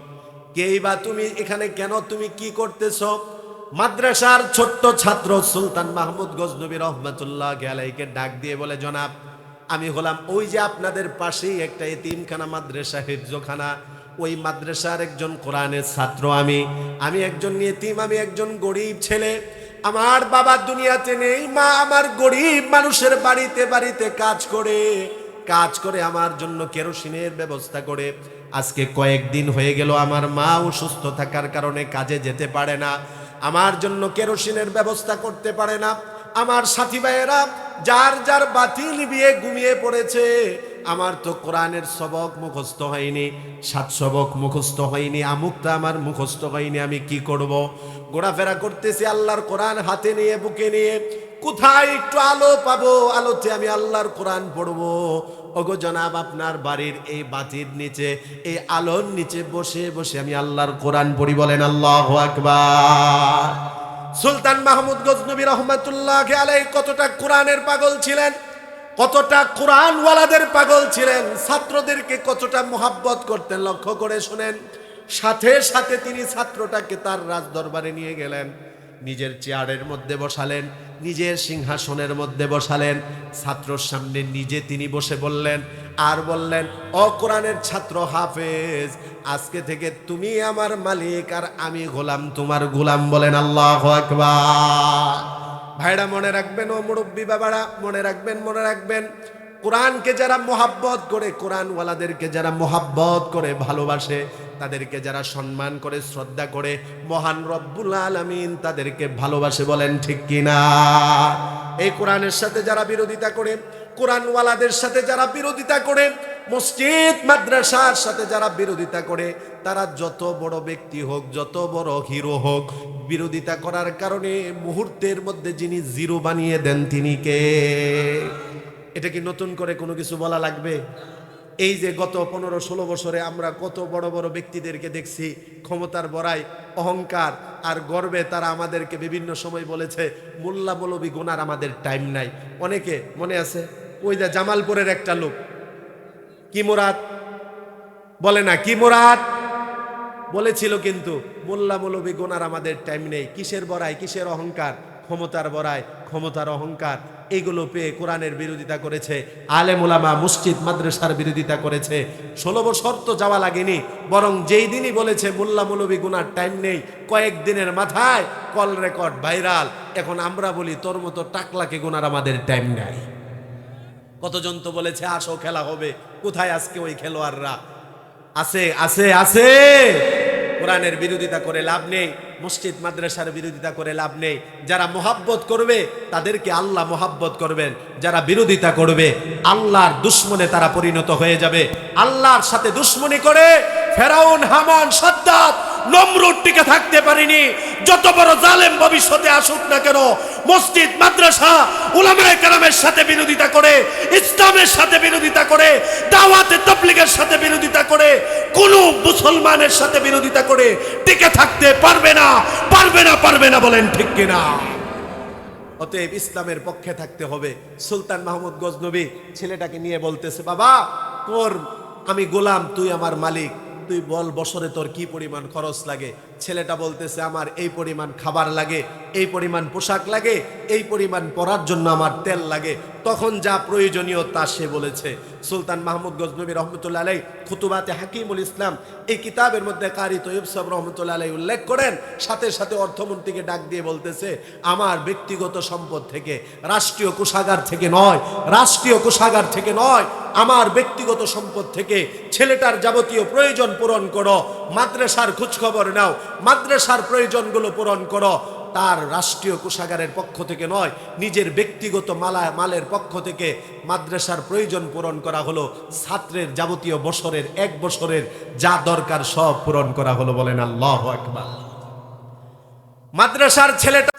কেই বা তুমি এখানে কেন? তুমি কি করতেছ? মাদ্রাসার ছোট্ট ছাত্র সুলতান মাহমুদ গজনবী রহমতুল্লাহ আলাইহিকে ডাক দিয়ে বলে, জনাব, আমি হলাম ওই যে আপনাদের পাশেই একটা এতিমখানা মাদ্রাসা, হিফজখানা, ওই মাদ্রাসার একজন কোরআনের ছাত্র। আমি একজন এতিম, আমি একজন গরিব ছেলে। আমার বাবা দুনিয়াতে নেই, মা আমার গরিব মানুষের বাড়িতে বাড়িতে কাজ করে আমার জন্য কেরোসিনের ব্যবস্থা করে। আজকে কয়েকদিন হয়ে গেল আমার মা অসুস্থ থাকার কারণে কাজে যেতে পারে না, আমার জন্য কেরোসিনের ব্যবস্থা করতে পারে না। আমার সাথী ভাইয়েরা যার যার বাতি নিভিয়ে ঘুমিয়ে পড়েছে। আমার তো কোরআনের সবক মুখস্থ হয়নি, 7 সবক মুখস্থ হয়নি, আমুকটা আমার মুখস্থ হয়নি, আমি কি করব? ঘোরাফেরা করতেছি আল্লাহর কোরআন হাতে নিয়ে, বুকে নিয়ে। কোথায় একটু আলো পাবো, আলোতে আমি আল্লাহর কোরআন পড়বো। ওগো জনাব, আপনার বাড়ির এই বাতির নিচে, এই আলোর নিচে বসে বসে আমি আল্লাহর কোরআন পড়ি, বলেন আল্লাহু আকবার। সুলতান মাহমুদ গজনবী রহমতুল্লাহ আলাইহি কতটা কোরআনের পাগল ছিলেন, কতটা কোরআনওয়ালাদের পাগল ছিলেন, ছাত্রদেরকে কতটা মোহাব্বত করতেন, লক্ষ্য করে শুনেন। সাথে সাথে তিনি ছাত্রটাকে তার রাজ দরবারে নিয়ে গেলেন, নিজের চেয়ারের মধ্যে বসালেন, নিজের সিংহাসনের মধ্যে বসালেন, ছাত্রর সামনে নিজে তিনি বসে বললেন, আর বললেন, ও কোরআনের ছাত্র হাফেজ, আজকে থেকে তুমি আমার মালিক আর আমি গোলাম, তোমার গোলাম, বলেন আল্লাহু আকবার। ভাইরা মনে রাখবেন, ও মুরব্বী বাবারা মনে রাখবেন, কোরআনকে যারা মোহাব্বত করে, কোরআনওয়ালাদেরকে যারা মোহাব্বত করে ভালোবাসে, তাদেরকে যারা সম্মান করে শ্রদ্ধা করে, মহান রব্বুল আলামিন তাদেরকে ভালোবাসে। বলেন ঠিক কিনা? এই কোরআনের সাথে যারা বিরোধিতা করে, কোরআনওয়ালাদের সাথে যারা বিরোধিতা করে, মসজিদ মাদ্রাসার সাথে যারা বিরোধিতা করে, তারা যত বড় ব্যক্তি হোক, যত বড় হিরো হোক, বিরোধিতা করার কারণে মুহূর্তের মধ্যে যিনি জিরো বানিয়ে দেন তিনি কে? এটা কি নতুন করে কোনো কিছু বলা লাগবে? এই যে গত 15-16 বছরে আমরা কত বড় বড় ব্যক্তিদেরকে দেখছি, ক্ষমতার বড়াই, অহংকার আর গর্বে তারা আমাদেরকে বিভিন্ন সময় বলেছে মোল্লা মৌলবী গোনার আমাদের টাইম নাই। অনেকে মনে আছে ওই যে জামালপুরের একটা লোক, কি মুরাদ বলে না, কি মুরাদ বলেছিল, কিন্তু মোল্লা মৌলবী গোনার আমাদের টাইম নেই। কিসের বড়াই, কিসের অহংকার? ক্ষমতার বড়াই, ক্ষমতার অহংকার, এগুলো পেয়ে কোরআনের বিরোধিতা করেছে, আলেম ওলামা মসজিদ মাদ্রাসার বিরোধিতা করেছে। 16 বছর তো যাওয়া লাগেনি, বরং যেই দিনই বলেছে মোল্লা মৌলবী গুনার টাইম নেই, কয়েকদিনের মাথায় কল রেকর্ড ভাইরাল। এখন আমরা বলি তোর মতো টাকলাকে গুনার আমাদের টাইম নাই। কতজন তো বলেছে আসো খেলা হবে, কোথায় আজকে ওই খেলোয়াড়রা? আছে আছে আছে। কোরআনের বিরোধিতা করে লাভ নেই, মসজিদ মাদ্রাসার বিরোধিতা করে লাভ নেই। যারা মোহাব্বত করবে তাদেরকে আল্লাহ মোহাব্বত করবেন, যারা বিরোধিতা করবে আল্লাহর দুশ্মনে তারা পরিণত হয়ে যাবে। আল্লাহর সাথে দুশ্মনী করে ফেরাউন, হামান, সাদ্দাত, নমরুদ টিকে থাকতে পারেনি। যত বড় জালেম ভবিষ্যতে আসুক না কেন, মসজিদ মাদ্রাসা উলামায়ে কেরামের সাথে বিরোধিতা করে, ইসলামের সাথে বিরোধিতা করে, দাওয়াতে তাবলীগের সাথে বিরোধিতা করে, কোন মুসলমানের সাথে বিরোধিতা করে টিকে থাকতে পারবে না, পারবে না, পারবে না। বলেন ঠিক কিনা? অতএব ইসলামের পক্ষে থাকতে হবে। সুলতান মাহমুদ গজনবী ছেলেটাকে নিয়ে বলতেছে, বাবা তোর আমি গোলাম, তুই আমার মালিক, তুই বল বছরে তোর কি পরিমাণ খরচ লাগে? ছেলেটা বলতেছে আমার এই পরিমাণ খাবার লাগে, এই পরিমাণ পোশাক লাগে, এই পরিমাণ পরার জন্য আমার তেল লাগে। তখন যা প্রয়োজনীয় তা সে বলেছে। সুলতান মাহমুদ গজনবী রহমতুল্লাহ আলাইহি খুতুবাতে হাকিমুল ইসলাম এই কিতাবের মধ্যে কারি তৈয়ব সাহেব রহমতুল্লাহ আলাইহি উল্লেখ করেন, সাথে সাথে অর্থমন্ত্রীকে ডাক দিয়ে বলতেছে আমার ব্যক্তিগত সম্পদ থেকে, রাষ্ট্রীয় কোষাগার থেকে নয়, রাষ্ট্রীয় কোষাগার থেকে নয়, আমার ব্যক্তিগত সম্পদ থেকে ছেলেটার যাবতীয় প্রয়োজন পূরণ করো। মাদ্রাসার খোঁজখবর নাও, মাদ্রাসার প্রয়োজনগুলো পূরণ করো। তার রাষ্ট্রীয় কোষাগারের পক্ষ থেকে নয়, নিজের ব্যক্তিগত মালের পক্ষ থেকে মাদ্রাসার প্রয়োজন পূরণ করা হলো। ছাত্রের যাবতীয় বছরের 1 বছরের যা দরকার সব পূরণ করা হলো। বলেন আল্লাহু আকবার। মাদ্রাসার ছেলেটা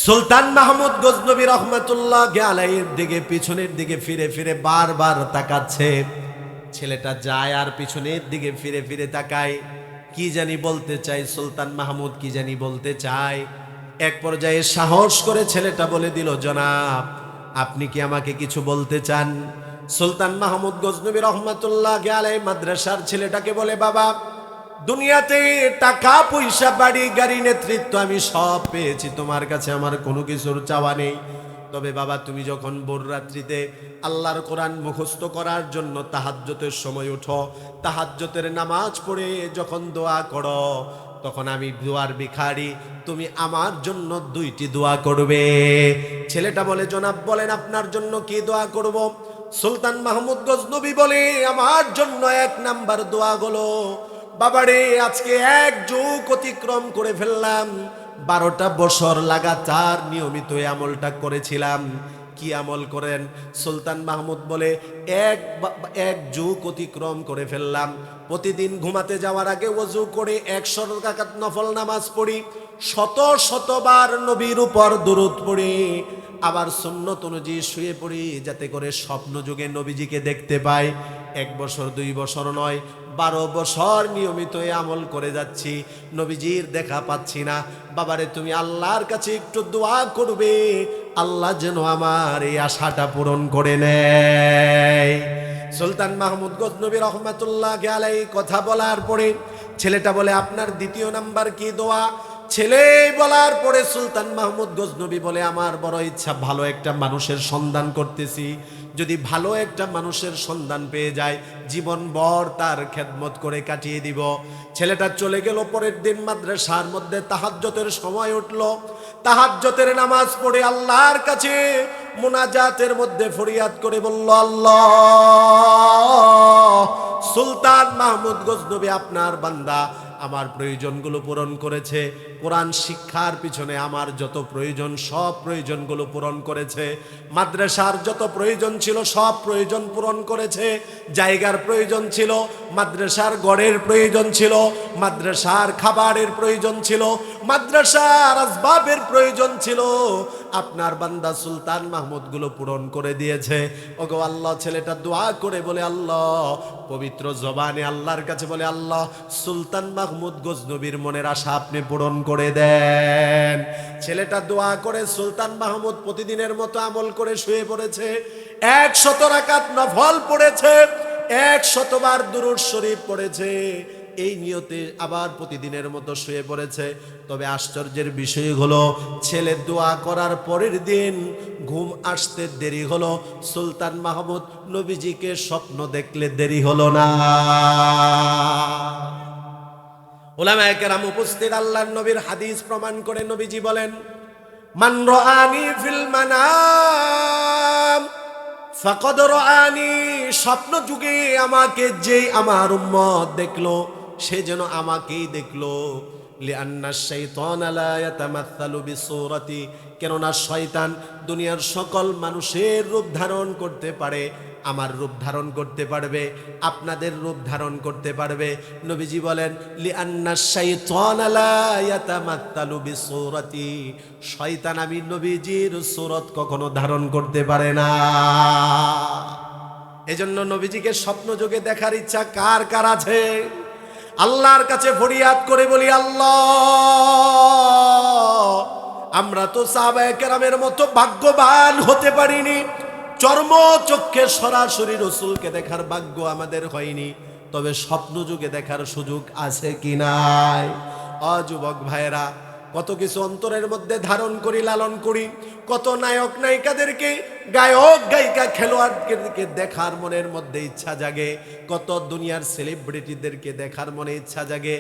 সুলতান মাহমুদ গজনবী রহমাতুল্লাহ আলাইহির দিকে, পিছনের দিকে ফিরে ফিরে বারবার তাকাচ্ছে। ছেলেটা যায় আর পিছনের দিকে ফিরে ফিরে তাকায়, কি জানি বলতে চাই। সুলতান মাহমুদ কি জানি বলতে চায়। এক পর্যায়ে সাহস করে ছেলেটা বলে দিল, জনাব আপনি কি আমাকে কিছু বলতে চান? সুলতান মাহমুদ গজনবী রহমাতুল্লাহ আলাইহি মাদ্রাসার ছেলেটাকে বলে, বাবা দুনিয়াতে টাকা পয়সা বাড়ি গাড়ি নেতৃত্ব আমি সব পেয়েছি, তোমার কাছে আমার কোনো কিছুর চাওয়া নেই। তবে বাবা তুমি যখন ভোর রাত্রিতে আল্লাহর কোরআন মুখস্থ করার জন্য তাহাজ্জুদের সময় উঠো, তাহাজ্জুদের নামাজ পড়ে যখন দোয়া করো, তখন আমি দোয়ার ভিখারি, তুমি আমার জন্য 2টি দোয়া করবে। ছেলেটা বলে, জনাব বলেন আপনার জন্য কি দোয়া করব? সুলতান মাহমুদ গজনবী বলে, আমার জন্য 1 নাম্বার দোয়া হলো, বাবারে আজকে 1 যুগ অতিক্রম করে ফেললাম, 12টা বছর লাগাতার নিয়মিত আমলটা করেছিলাম। কি আমল করেন? সুলতান মাহমুদ বলে, এক যুগ অতিক্রম করে ফেললাম। প্রতিদিন ঘুমাতে যাওয়ার আগে ওযু করে 100 রাকাত নফল নামাজ পড়ি, 100বার নবীর উপর দরুদ পড়ি, আবার সুন্নত অনুযায়ী শুয়ে পড়ি, যাতে করে স্বপ্ন যুগে নবীজিকে দেখতে পাই। 1 বছর 2 বছর নয়, 12 বছর নিয়মিত আমল করে যাচ্ছি, নবীজির দেখা পাচ্ছি না। বাবারে তুমি আল্লাহর কাছে একটু দোয়া করবে, আল্লাহ যেন আমার এই আশাটা পূরণ করে নেয়। সুলতান মাহমুদ গজনবী রহমাতুল্লাহ আলাইহি কথা বলার পরে ছেলেটা বলে, আপনার 2য় নাম্বার কি দোয়া? ছেলে বলার পরে সুলতান মাহমুদ গজনবী বলে, আমার বড় ইচ্ছা, ভালো একটা মানুষের সন্ধান করতেছি, যদি ভালো একটা মানুষের সন্ধান পেয়ে যায় জীবনভর তার খেদমত করে কাটিয়ে দিব। ছেলেটা চলে গেল। পরের দিন মাদ্রাসার মধ্যে তাহাজ্জুদের সময় উঠল। তাহাজ্জুদের নামাজ পড়ে আল্লাহর কাছে মুনাজাতের মধ্যে ফরিয়াদ করে বলল, আল্লাহ, সুলতান মাহমুদ গজনবী আপনার বান্দা আমার প্রয়োজনগুলো পূরণ করেছে। কোরআন শিক্ষার পিছনে আমার যত প্রয়োজন সব প্রয়োজনগুলো পূরণ করেছে। মাদ্রাসার যত প্রয়োজন ছিল সব প্রয়োজন পূরণ করেছে। জায়গার প্রয়োজন ছিল, মাদ্রাসার গড়ের প্রয়োজন ছিল, মাদ্রাসার খাবারের প্রয়োজন ছিল, মাদ্রাসার আসবাবের প্রয়োজন ছিল। আপনার বান্দা সুলতান মাহমুদ গুলো পূরণ করে দিয়েছে। ওগো আল্লাহ, ছেলেটা দোয়া করে বলে, আল্লাহ, পবিত্র জবানে আল্লাহর কাছে বলে, আল্লাহ, সুলতান মাহমুদ গজনবীর মনের আশা আপনি পূরণ করে দেন। ছেলেটা দোয়া করে সুলতান মাহমুদ প্রতিদিনের মতো আমল করে শুয়ে পড়েছে। 100 রাকাত নফল পড়েছে, 100 বার দুরূদ শরীফ পড়েছে। এই নিয়তে আবার প্রতিদিনের মতো শুয়ে পড়েছে। তবে আশ্চর্যের বিষয় হলো, ছেলে দোয়া করার পরের দিন ঘুম আসতে দেরি হলো। সুলতান মাহমুদ নবীজিকে স্বপ্ন দেখলে দেরি হলো না। উলামায়ে কেরাম উপস্থিত, আল্লাহর নবীর হাদিস প্রমাণ করে নবীজি বলেন, মান রাআনি ফিল মানাম ফাকাদ রাআনি। স্বপ্ন যুগে আমাকে যেই আমার উম্মত দেখলো সে যেন আমাকেই দেখলো। লিআন্না শাইতানা লা ইয়াতামাসসালু বিসূরাতি। কেননা শয়তান দুনিয়ার সকল মানুষের রূপ ধারণ করতে পারে, আমার রূপ ধারণ করতে পারবে, আপনাদের রূপ ধারণ করতে পারবে। নবীজি বলেন, লিআন্না শাইতানা লা ইয়াতামাসসালু বিসূরাতি। শয়তান আমি নবীজির সূরত কখনো ধারণ করতে পারে না। এজন্য নবীজিকে স্বপ্ন যোগে দেখার ইচ্ছা কার কার আছে? আল্লাহর কাছে ফরিয়াদ করে বলি, আল্লাহ, আমরা তো সাহাবায়ে কেরামের মতো ভাগ্যবান হতে পারিনি, চর্মচক্ষে সরাসরি রাসূলকে দেখার ভাগ্য আমাদের হয়নি। তবে স্বপ্ন যুগে দেখার সুযোগ আছে কি নাই? যুবক ভাইয়েরা, কত কিছু অন্তরের মধ্যে ধারণ করি, লালন করি। কত নায়ক নায়িকাদেরকে, গায়ক গায়িকা, খেলোয়াড়দেরকে দেখার মনের মধ্যে ইচ্ছা জাগে। কত দুনিয়ার সেলিব্রিটিদেরকে দেখার মনে ইচ্ছা জাগে।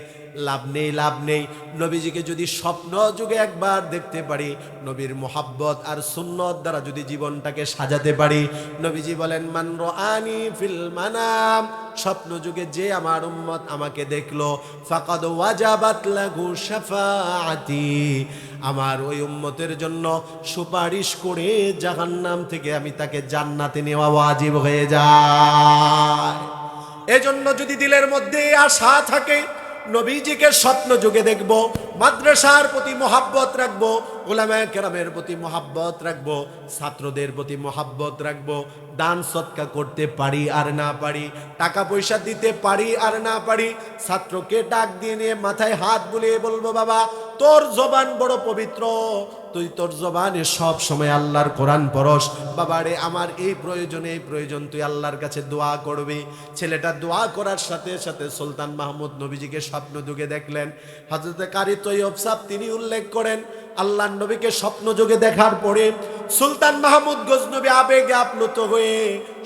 লাভ নেই, লাভ নেই। নবীজিকে যদি স্বপ্ন যুগে একবার দেখতে পারি, নবীর মোহাব্বত আর সুন্নত দ্বারা যদি জীবনটাকে সাজাতে পারি, নবীজি বলেন, মান রাআনি ফিল মানাম। স্বপ্ন যুগে যে আমার উম্মত আমাকে দেখলো, ফাকাদ ওয়াজাবাত লাহু শাফাআতি। আমার ওই উম্মতের জন্য সুপারিশ করে জাহান্নাম থেকে আমি তাকে জান্নাতে নেওয়া ওয়াজিব হয়ে যায়। এজন্য যদি দিলের মধ্যে আশা থাকে, নবীজিকে স্বপ্ন যুগে দেখব, মাদ্রাসার প্রতি মহাব্বত রাখবো, উলামায়ে কেরামের প্রতি মহাব্বত রাখবো, ছাত্রদের প্রতি মহাব্বত রাখবো, দান সদকা করতে পারি আর না পারি, টাকা পয়সা দিতে পারি আর না পারি, ছাত্রকে ডাক দিয়ে নিয়ে মাথায় হাত বুলিয়ে বলবো, বাবা, তোর জবান বড় পবিত্র, তুই তোর জবানে সব সময় আল্লাহর কোরআন পড়স। বাবারে, আমার এই প্রয়োজন তুই আল্লাহর কাছে দোয়া করবি। ছেলেটা দোয়া করার সাথে সাথে সুলতান মাহমুদ নবীজিকে স্বপ্ন যুগে দেখলেন। হযরতে কারি তৈয়ব সাহেব তিনি উল্লেখ করেন, আল্লাহর নবীকে স্বপ্ন যুগে দেখার পরে সুলতান মাহমুদ গজনবী আবেগে আপ্লুত হয়ে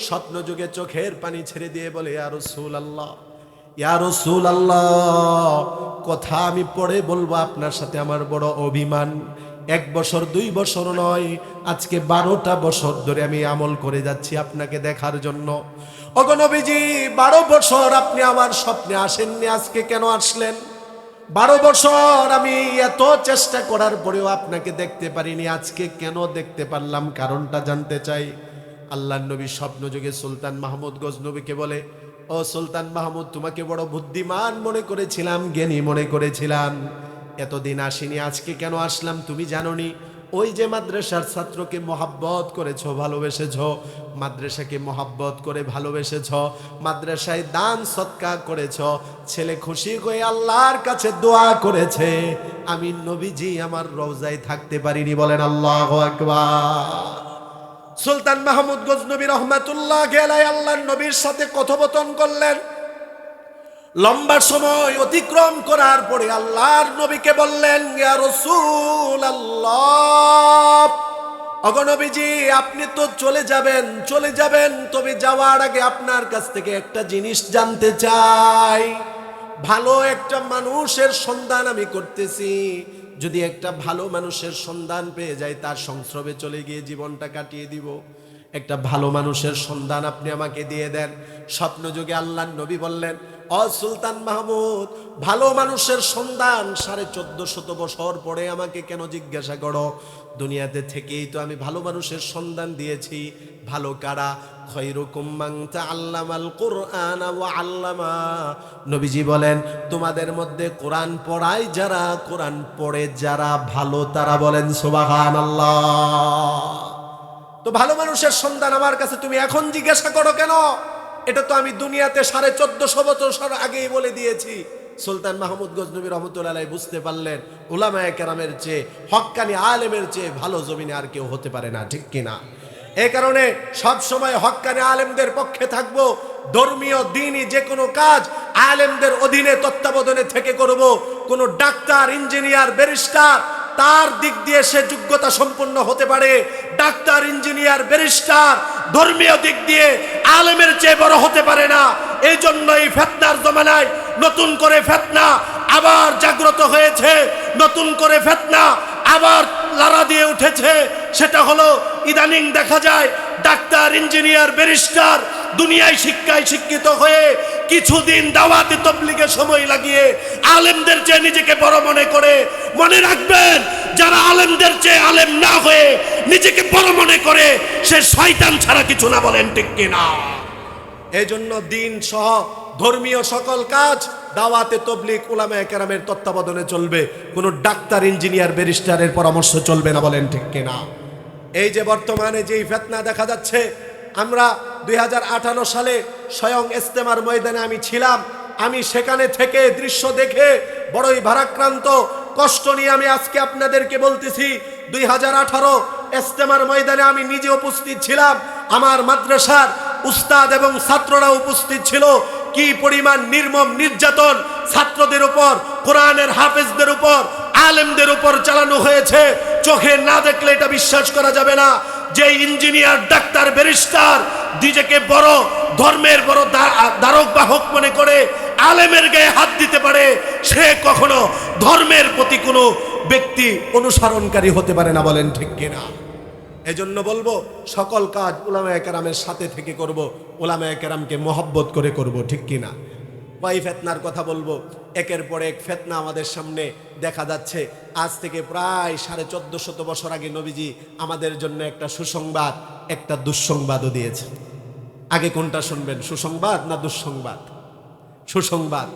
স্বপ্ন যুগে চোখের পানি ছেড়ে দিয়ে বলে, ইয়া রাসূলুল্লাহ, ইয়া রাসূলুল্লাহ, কথা আমি পরে বলবো, আপনার সাথে আমার বড় অভিমান। 1 বছর 2 বছর নয়, আজকে 12টা বছর ধরে আমি আমল করে যাচ্ছি আপনাকে দেখার জন্য। ওগো নবীজি, 12 বছর আপনি আমার স্বপ্নে আসেননি, আজকে কেন আসলেন? 12 বছর আমি এত চেষ্টা করার পরেও আপনাকে দেখতে পারিনি, আজকে কেন দেখতে পারলাম? কারণটা জানতে চাই। আল্লাহর নবী স্বপ্ন যুগে সুলতান মাহমুদ গজনবীকে বলে, ও সুলতান মাহমুদ, তোমাকে বড় বুদ্ধিমান মনে করেছিলাম, জ্ঞানী মনে করেছিলাম, এতদিন আসিনি, আজকে কেন আসলাম তুমি জানোনি? ওই যে মাদ্রাসার ছাত্রকে মহাব্বত করেছো, ভালোবেসেছো, মাদ্রাসাকে মহাব্বত করে ভালোবেসেছো, মাদ্রাসায় দান সদকা করেছো, ছেলে খুশি হয়ে আল্লাহর কাছে দোয়া করেছে, আমি নবীজি আমার রওজায় থাকতে পারিনি। বলেন আল্লাহু আকবার। সুলতান মাহমুদ গজনবী রহমাতুল্লাহি আলাইহি আল্লাহর নবীর সাথে কথোপকথন করলেন। লম্বা সময় অতিক্রম করার পরে আল্লাহর নবীকে বললেন, ইয়া রাসূলুল্লাহ, ওগো নবীজি, আপনি তো চলে যাবেন, তবে যাওয়ার আগে আপনার কাছ থেকে একটা জিনিস জানতে চাই। ভালো একটা মানুষের সন্ধান আমি করতেছি, যদি একটা ভালো মানুষের সন্ধান পেয়ে যায় তার সংস্রবে চলে গিয়ে জীবনটা কাটিয়ে দিব। একটা ভালো মানুষের সন্ধান আপনি আমাকে দিয়ে দেন। স্বপ্ন যুগে আল্লাহর নবী বললেন, ও সুলতান মাহমুদ, ভালো মানুষের সন্ধান 1450 বছর পরে আমাকে কেন জিজ্ঞাসা করো? দুনিয়াতে থেকেই তো আমি ভালো মানুষের সন্ধান দিয়েছি। ভালো কারা? খৈরুকুম মান তাআল্লামাল কুরআন ওয়া আল্লামা। নবীজি বলেন, তোমাদের মধ্যে কোরআন পড়ায় যারা, কোরআন পড়ে যারা ভালো তারা। বলেন সুবহানাল্লাহ। তো ভালো মানুষের সন্ধান আমার কাছে তুমি এখন জিজ্ঞাসা করো কেন? এটা তো আমি দুনিয়াতে 1450 বছর আগেই বলে দিয়েছি। সুলতান মাহমুদ গজনবী রহমতুল্লাহ আলাইহি বুঝতে পারলেন, উলামায়ে কেরামের চেয়ে, হক্কানি আলেমের চেয়ে ভালো জমিনে আর কেউ হতে পারে না, ঠিক কিনা? এই কারণে সব সময় হক্কানি আলেমদের পক্ষে থাকবো। ধর্মীয় দ্বীনি যে কোনো কাজ আলেমদের অধীনে তত্ত্বাবধানে থেকে করব। কোনো ডাক্তার, ইঞ্জিনিয়ার, ব্যারিস্টার তার দিক দিয়ে সে যোগ্যতা সম্পন্ন হতে পারে। ডাক্তার, ইঞ্জিনিয়ার, ব্যারিস্টার ধর্মীয় দিক দিয়ে আলেমের চেয়ে বড় হতে পারে না। এই জন্য এই ফিতনার জমানায় নতুন করে ফিতনা আবার জাগ্রত হয়েছে, নতুন করে ফিতনা আবার লারা দিয়ে উঠেছে। সেটা হলো ইদানিং দেখা যায় ডাক্তার, ইঞ্জিনিয়ার, ব্যারিস্টার দুনিয়ায় শিক্ষায় শিক্ষিত হয়ে কিছুদিন দাওয়াতে তাবলীগে সময় লাগিয়ে আলেমদের চেয়ে নিজেকে বড় মনে করে। মনে রাখবেন, যারা আলেমদের চেয়ে আলেম না হয়ে নিজেকে বড় মনে করে সে শয়তান ছাড়া কিছু না। বলেন ঠিক কিনা? এই জন্য দ্বীন সহ ধর্মীয় সকল কাজ দাওয়াতে তাবলীগ উলামায়ে কেরামের তত্ত্বাবধানে চলবে। কোনো ডাক্তার, ইঞ্জিনিয়ার, ব্যারিস্টারের পরামর্শ চলবে না। বলেন ঠিক কিনা? এই যে বর্তমানে যেই ফিতনা দেখা যাচ্ছে, আমরা 2018 সালে স্বয়ং ইজতেমার ময়দানে আমি ছিলাম। আমি সেখানে থেকে দৃশ্য দেখে বড়ই ভারাক্রান্ত, কষ্ট নিয়ে আমি আজকে আপনাদেরকে বলতেছি, 2018 ইজতেমার ময়দানে আমি নিজে উপস্থিত ছিলাম। আমার মাদ্রাসার উস্তাদ এবং ছাত্ররা উপস্থিত ছিল। কি পরিমাণ নির্মম নির্যাতন ছাত্রদের উপর, কোরআনের হাফেজদের উপর, আলেমদের উপর চালানো হয়েছে, চোখে না দেখলে এটা বিশ্বাস করা যাবে না। যে ইঞ্জিনিয়ার, ডাক্তার, ব্যারিস্টার নিজেকে বড় ধর্মের বড় ধারক বাহক মনে করে আলেমের গায়ে হাত দিতে পারে, সে কখনো ধর্মের প্রতি কোনো ব্যক্তি অনুসরণকারী হতে পারে না। বলেন ঠিক কিনা? এজন্য বলবো, সকল কাজ উলামায়ে কেরামের সাথে থেকে করব, উলামায়ে কেরামকে মহব্বত করে করব, ঠিক কিনা? কয় ফিতনার কথা বলবো, একের পর এক ফিতনা আমাদের সামনে দেখা যাচ্ছে। আজ থেকে প্রায় 1450 বছর আগে নবীজি আমাদের জন্য একটা সুসংবাদ, একটা দুঃসংবাদও দিয়েছে। আগে কোনটা শুনবেন, সুসংবাদ না দুঃসংবাদ? সুসংবাদ।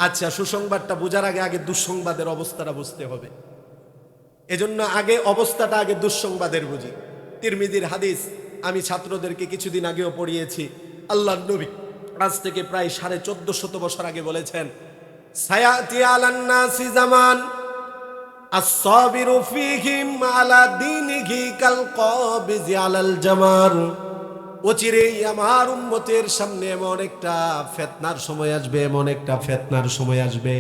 আচ্ছা, সুসংবাদটা বোঝার আগে আগে দুঃসংবাদের অবস্থাটা বুঝতে হবে। এজন্য আগে অবস্থাটা আগে দুঃসংবাদের বুঝি। তিরমিজির হাদিস আমি ছাত্রদেরকে কিছুদিন আগেও পড়িয়েছি। আল্লাহর নবী আজ থেকে প্রায় 1450 বছর আগে বলেছেন, সায়াতি আলান নাসি জামান আস-সাবিরু ফীহিম আলা দীনিহি কাল কাবিজি আলাল জামার। অচিরেই আমার উম্মতের সামনে এমন একটা ফিতনার সময় আসবে, এমন একটা ফিতনার সময় আসবে,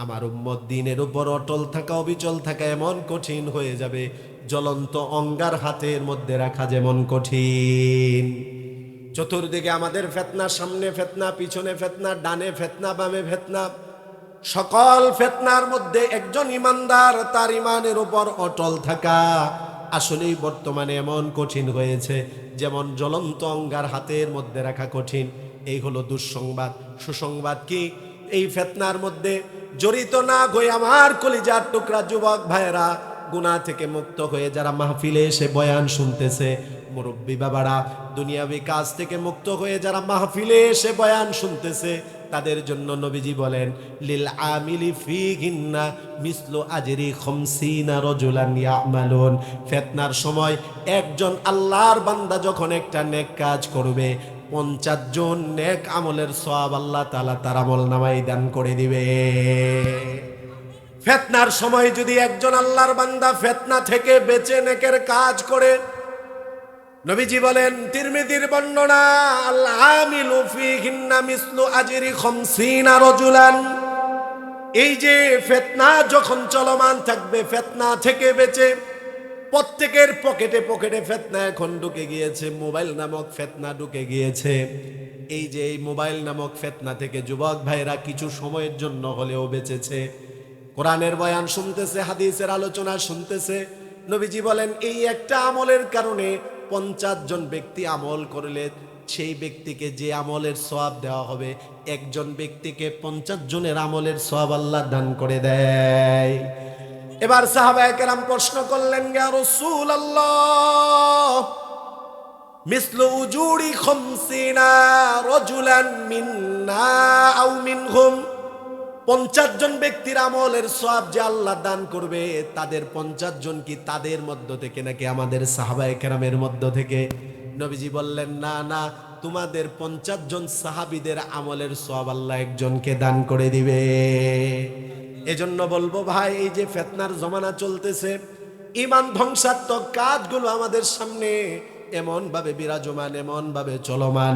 আমার উম্মত দ্বীনের উপর অটল থাকা, অবিচল থাকা এমন কঠিন হয়ে যাবে, জ্বলন্ত অঙ্গার হাতের মধ্যে রাখা যেমন কঠিন। চতুর্দিকে আমাদের ফিতনা, সামনে ফিতনা, পিছনে ফিতনা, ডানে ফিতনা, বামে ফিতনা। সকল ফিতনার মধ্যে একজন ইমানদার তার ইমানের উপর অটল থাকা আসলেই বর্তমানে এমন কঠিন হয়েছে যেমন জ্বলন্ত অঙ্গার হাতের মধ্যে রাখা কঠিন। এই হলো দুঃসংবাদ। সুসংবাদ কি? এই ফিতনার মধ্যে জড়িত না হয়ে আমার কলিজার টুকরা যুবক ভাইয়েরা, গুনাহ থেকে মুক্ত হয়ে যারা মাহফিলে এসে বয়ান শুনতেছে, মুরব্বী বাবারা দুনিয়াবি কাজ থেকে মুক্ত হয়ে যারা মাহফিলে এসে বয়ান শুনতেছে, তাদের জন্য নবীজি বলেন, লিল আমিলি ফীহিন্না মিসলু আজরি 50 রাজুলান ইয়ামালুন। ফিতনার সময় একজন আল্লাহর বান্দা যখন একটা নেক কাজ করবে, 50 জন নেক আমলের সওয়াব আল্লাহ তাআলা তার আমলনামায় দান করে দিবে। ফিতনার সময় যদি একজন আল্লাহর বান্দা ফিতনা থেকে বেঁচে নেকের কাজ করে, নবীজি বলেন, তিরমিজির বর্ণনা, আল আমিলু ফীহিন্না মিসলু আজরি 50 রাজুলান। এই যে ফিতনা যখন চলমান থাকবে, ফিতনা থেকে বেঁচে প্রত্যেকের পকেটে পকেটে ফিতনা এখন ঢুকে গিয়েছে, মোবাইল নামক ফিতনা ঢুকে গিয়েছে। এই যে এই মোবাইল নামক ফিতনা থেকে যুবক ভাইরা কিছু সময়ের জন্য হলেও বেঁচেছে, কোরআনের বয়ান শুনতেছে, হাদিসের আলোচনা শুনতেছে। নবীজি বলেন এই একটা আমলের কারণে 50 জন ব্যক্তি আমল করলে সেই ব্যক্তিকে যে আমলের সওয়াব দেওয়া হবে, একজন ব্যক্তিকে 50 জনের আমলের সওয়াব আল্লাহ দান করে দেয়। এবার সাহাবায়ে কেরাম প্রশ্ন করলেন, ইয়া রাসূলুল্লাহ, মিসলু উজুরি 50 রাজুলান মিন্না আও মিনহুম, 50 জন ব্যক্তির আমলের সওয়াব যে আল্লাহ দান করবে, তাদের 50 জন কি তাদের মধ্য থেকে নাকি আমাদের সাহাবায়ে কেরামের মধ্য থেকে? নবীজি বললেন, না না, তোমাদের 50 জন সাহাবীদের আমলের সওয়াব আল্লাহ একজনকে দান করে দিবে। এজন্য বলবো ভাই, এই যে ফিতনার জমানা চলতেছে, ঈমান ধ্বংসাত্মক কাজগুলো আমাদের সামনে এমন ভাবে বিরাজমান, এমন ভাবে চলমান,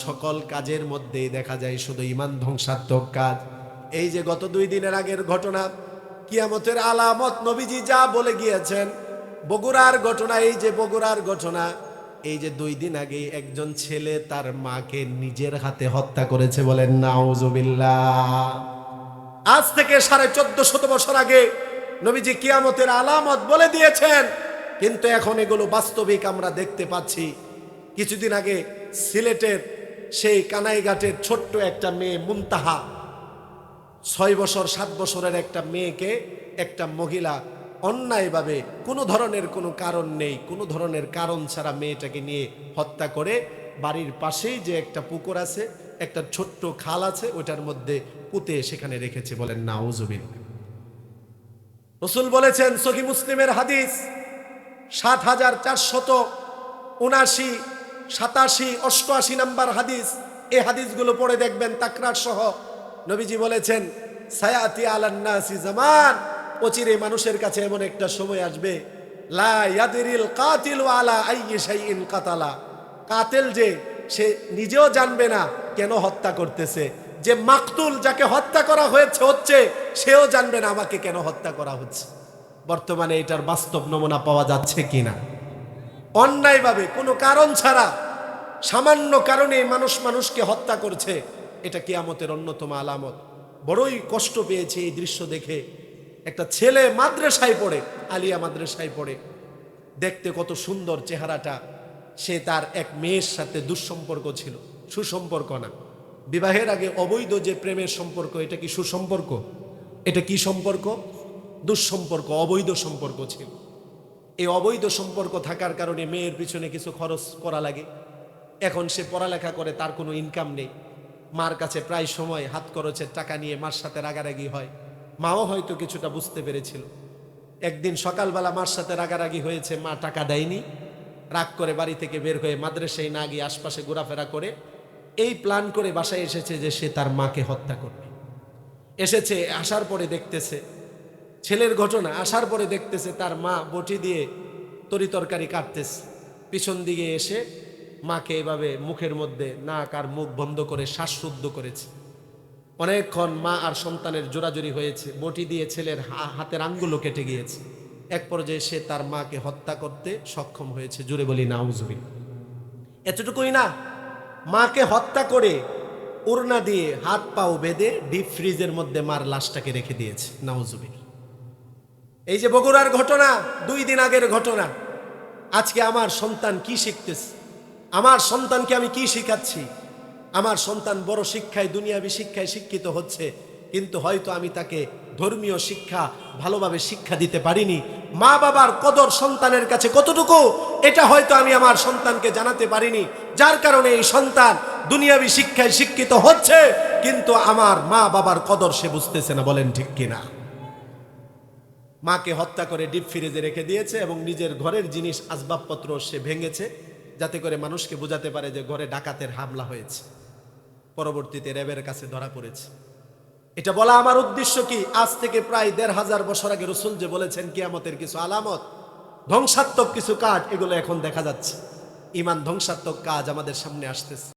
সকল কাজের মধ্যেই দেখা যায় শুধু ঈমান ধ্বংসাত্মক কাজ। এই যে গত 2 দিনের আগের ঘটনা, কিয়ামতের আলামত নবীজি যা বলে গিয়েছেন, বগুড়ার ঘটনা, এই যে বগুড়ার ঘটনা, এই যে 2 দিন আগে একজন ছেলে তার মাকে নিজের হাতে হত্যা করেছে, বলেন নাউজুবিল্লাহ। আজ থেকে 1450 বছর আগে নবীজি কিয়ামতের আলামত বলে দিয়েছেন, কিন্তু এখন এগুলো বাস্তবিক আমরা দেখতে পাচ্ছি। কিছুদিন আগে সিলেটের সেই কানাইঘাটের ছোট্ট একটা মেয়ে মুনতাহা, 6 বছর 7 বছরের একটা মেয়েকে একটা মহিলা অন্যায়ভাবে কোনো ধরনের কোনো কারণ নেই, কোনো ধরনের কারণ ছাড়া মেয়েটাকে নিয়ে হত্যা করে বাড়ির পাশেই যে একটা পুকুর আছে, একটা ছোট্ট খাল আছে, ওটার মধ্যে পুঁতে সেখানে রেখেছে, বলেন নাউজুবিল্লাহ। রাসূল বলেছেন, সহিহ মুসলিমের হাদিস 7479, 87, 88 নাম্বার হাদিস, এই হাদিসগুলো পড়ে দেখবেন তাকরার সহ। নবীজি বলেছেন, সায়াতি আলান নাসি জামান, অচিরে মানুষের কাছে এমন একটা সময় আসবে, লা ইয়াদরিল কাতিলু আলা আইয়ি শাইইন কাতালা, কাতিল যে সে নিজেও জানবে না কেন হত্যা করতেছে, যে মাকতুল যাকে হত্যা করা হচ্ছে সেও জানবে না আমাকে কেন হত্যা করা হচ্ছে। বর্তমানে এটার বাস্তব নমুনা পাওয়া যাচ্ছে কিনা? অন্যায়ভাবে কোনো কারণ ছাড়া সামান্য কারণে মানুষ মানুষকে হত্যা করছে, এটা কিয়ামতের অন্যতম আলামত। বড়ই কষ্ট পেয়েছে এই দৃশ্য দেখে। একটা ছেলে মাদ্রাসায় পড়ে, আলিয়া মাদ্রাসায় পড়ে, দেখতে কত সুন্দর চেহারাটা, সে তার এক মেয়ের সাথে দুঃসম্পর্ক ছিল, সুসম্পর্ক না। বিবাহের আগে অবৈধ যে প্রেমের সম্পর্ক, এটা কি সুসম্পর্ক? এটা কি সম্পর্ক? দুঃসম্পর্ক, অবৈধ সম্পর্ক ছিল। এই অবৈধ সম্পর্ক থাকার কারণে মেয়ের পিছনে কিছু খরচ করা লাগে। এখন সে পড়ালেখা করে, তার কোনো ইনকাম নেই, মার কাছে প্রায় সময় হাত খরচের টাকা নিয়ে মার সাথে রাগারাগি হয়। মাও হয়তো কিছুটা বুঝতে পেরেছিল। একদিন সকালবেলা মার সাথে রাগারাগি হয়েছে, মা টাকা দেয়নি, রাগ করে বাড়ি থেকে বের হয়ে মাদ্রাসায় না গিয়ে আশপাশে ঘোরাফেরা করে এই প্ল্যান করে বাসায় এসেছে যে সে তার মাকে হত্যা করবে। এসেছে, আসার পরে দেখতেছে ছেলের ঘটনা, আসার পরে দেখতেছে তার মা বটি দিয়ে তরিতরকারি কাটতেছে, পিছন দিকে এসে মাকে এভাবে মুখের মধ্যে নাক আর মুখ বন্ধ করে শ্বাসরুদ্ধ করেছে। অনেকক্ষণ মা আর সন্তানের জোরাজুরি হয়েছে, বটি দিয়ে ছেলের হাতের আঙ্গুলও কেটে গিয়েছে। এক পর্যায়ে সে তার মাকে হত্যা করতে সক্ষম হয়েছে। জুড়ে বলি নাউজুবিল্লাহ। এতটুকুই না, মাকে হত্যা করে ওড়না দিয়ে হাত পাও বেঁধে ডিপ ফ্রিজের মধ্যে মার লাশটাকে রেখে দিয়েছে। নাউজুবিল্লাহ। এই যে বগুড়ার ঘটনা, 2 দিন আগের ঘটনা। আজকে আমার সন্তান কি শিখতেছে? আমার সন্তানকে আমি কি শিখাচ্ছি? আমার সন্তান বড় শিক্ষায়, দুনিয়াবী শিক্ষায় শিক্ষিত হচ্ছে, কিন্তু হয়তো আমি তাকে ধর্মীয় শিক্ষা ভালোভাবে শিক্ষা দিতে পারিনি। মা বাবার কদর সন্তানের কাছে কতটুকু, এটা হয়তো আমি আমার সন্তানকে জানাতে পারিনি, যার কারণে এই সন্তান দুনিয়াবী শিক্ষায় শিক্ষিত হচ্ছে, কিন্তু আমার মা বাবার কদর সে বুঝতেছে না। বলেন ঠিক কিনা? মাকে হত্যা করে ডিপ ফ্রিজে রেখে দিয়েছে এবং নিজের ঘরের জিনিস আসবাবপত্র সে ভেঙেছে, যাতে করে মানুষকে বোঝাতে পারে যে ঘরে ডাকাতের হামলা হয়েছে। পরবর্তীতে র্যাবের কাছে ধরা পড়েছে। এটা বলা আমার উদ্দেশ্য কি, আজ থেকে প্রায় 1500 বছর আগে রাসূল যে বলেছেন কিয়ামতের কিছু আলামত, ধ্বংসাত্মক কিছু কাজ, এগুলো এখন দেখা যাচ্ছে। ঈমান ধ্বংসাত্মক কাজ আমাদের সামনে আসতেছে।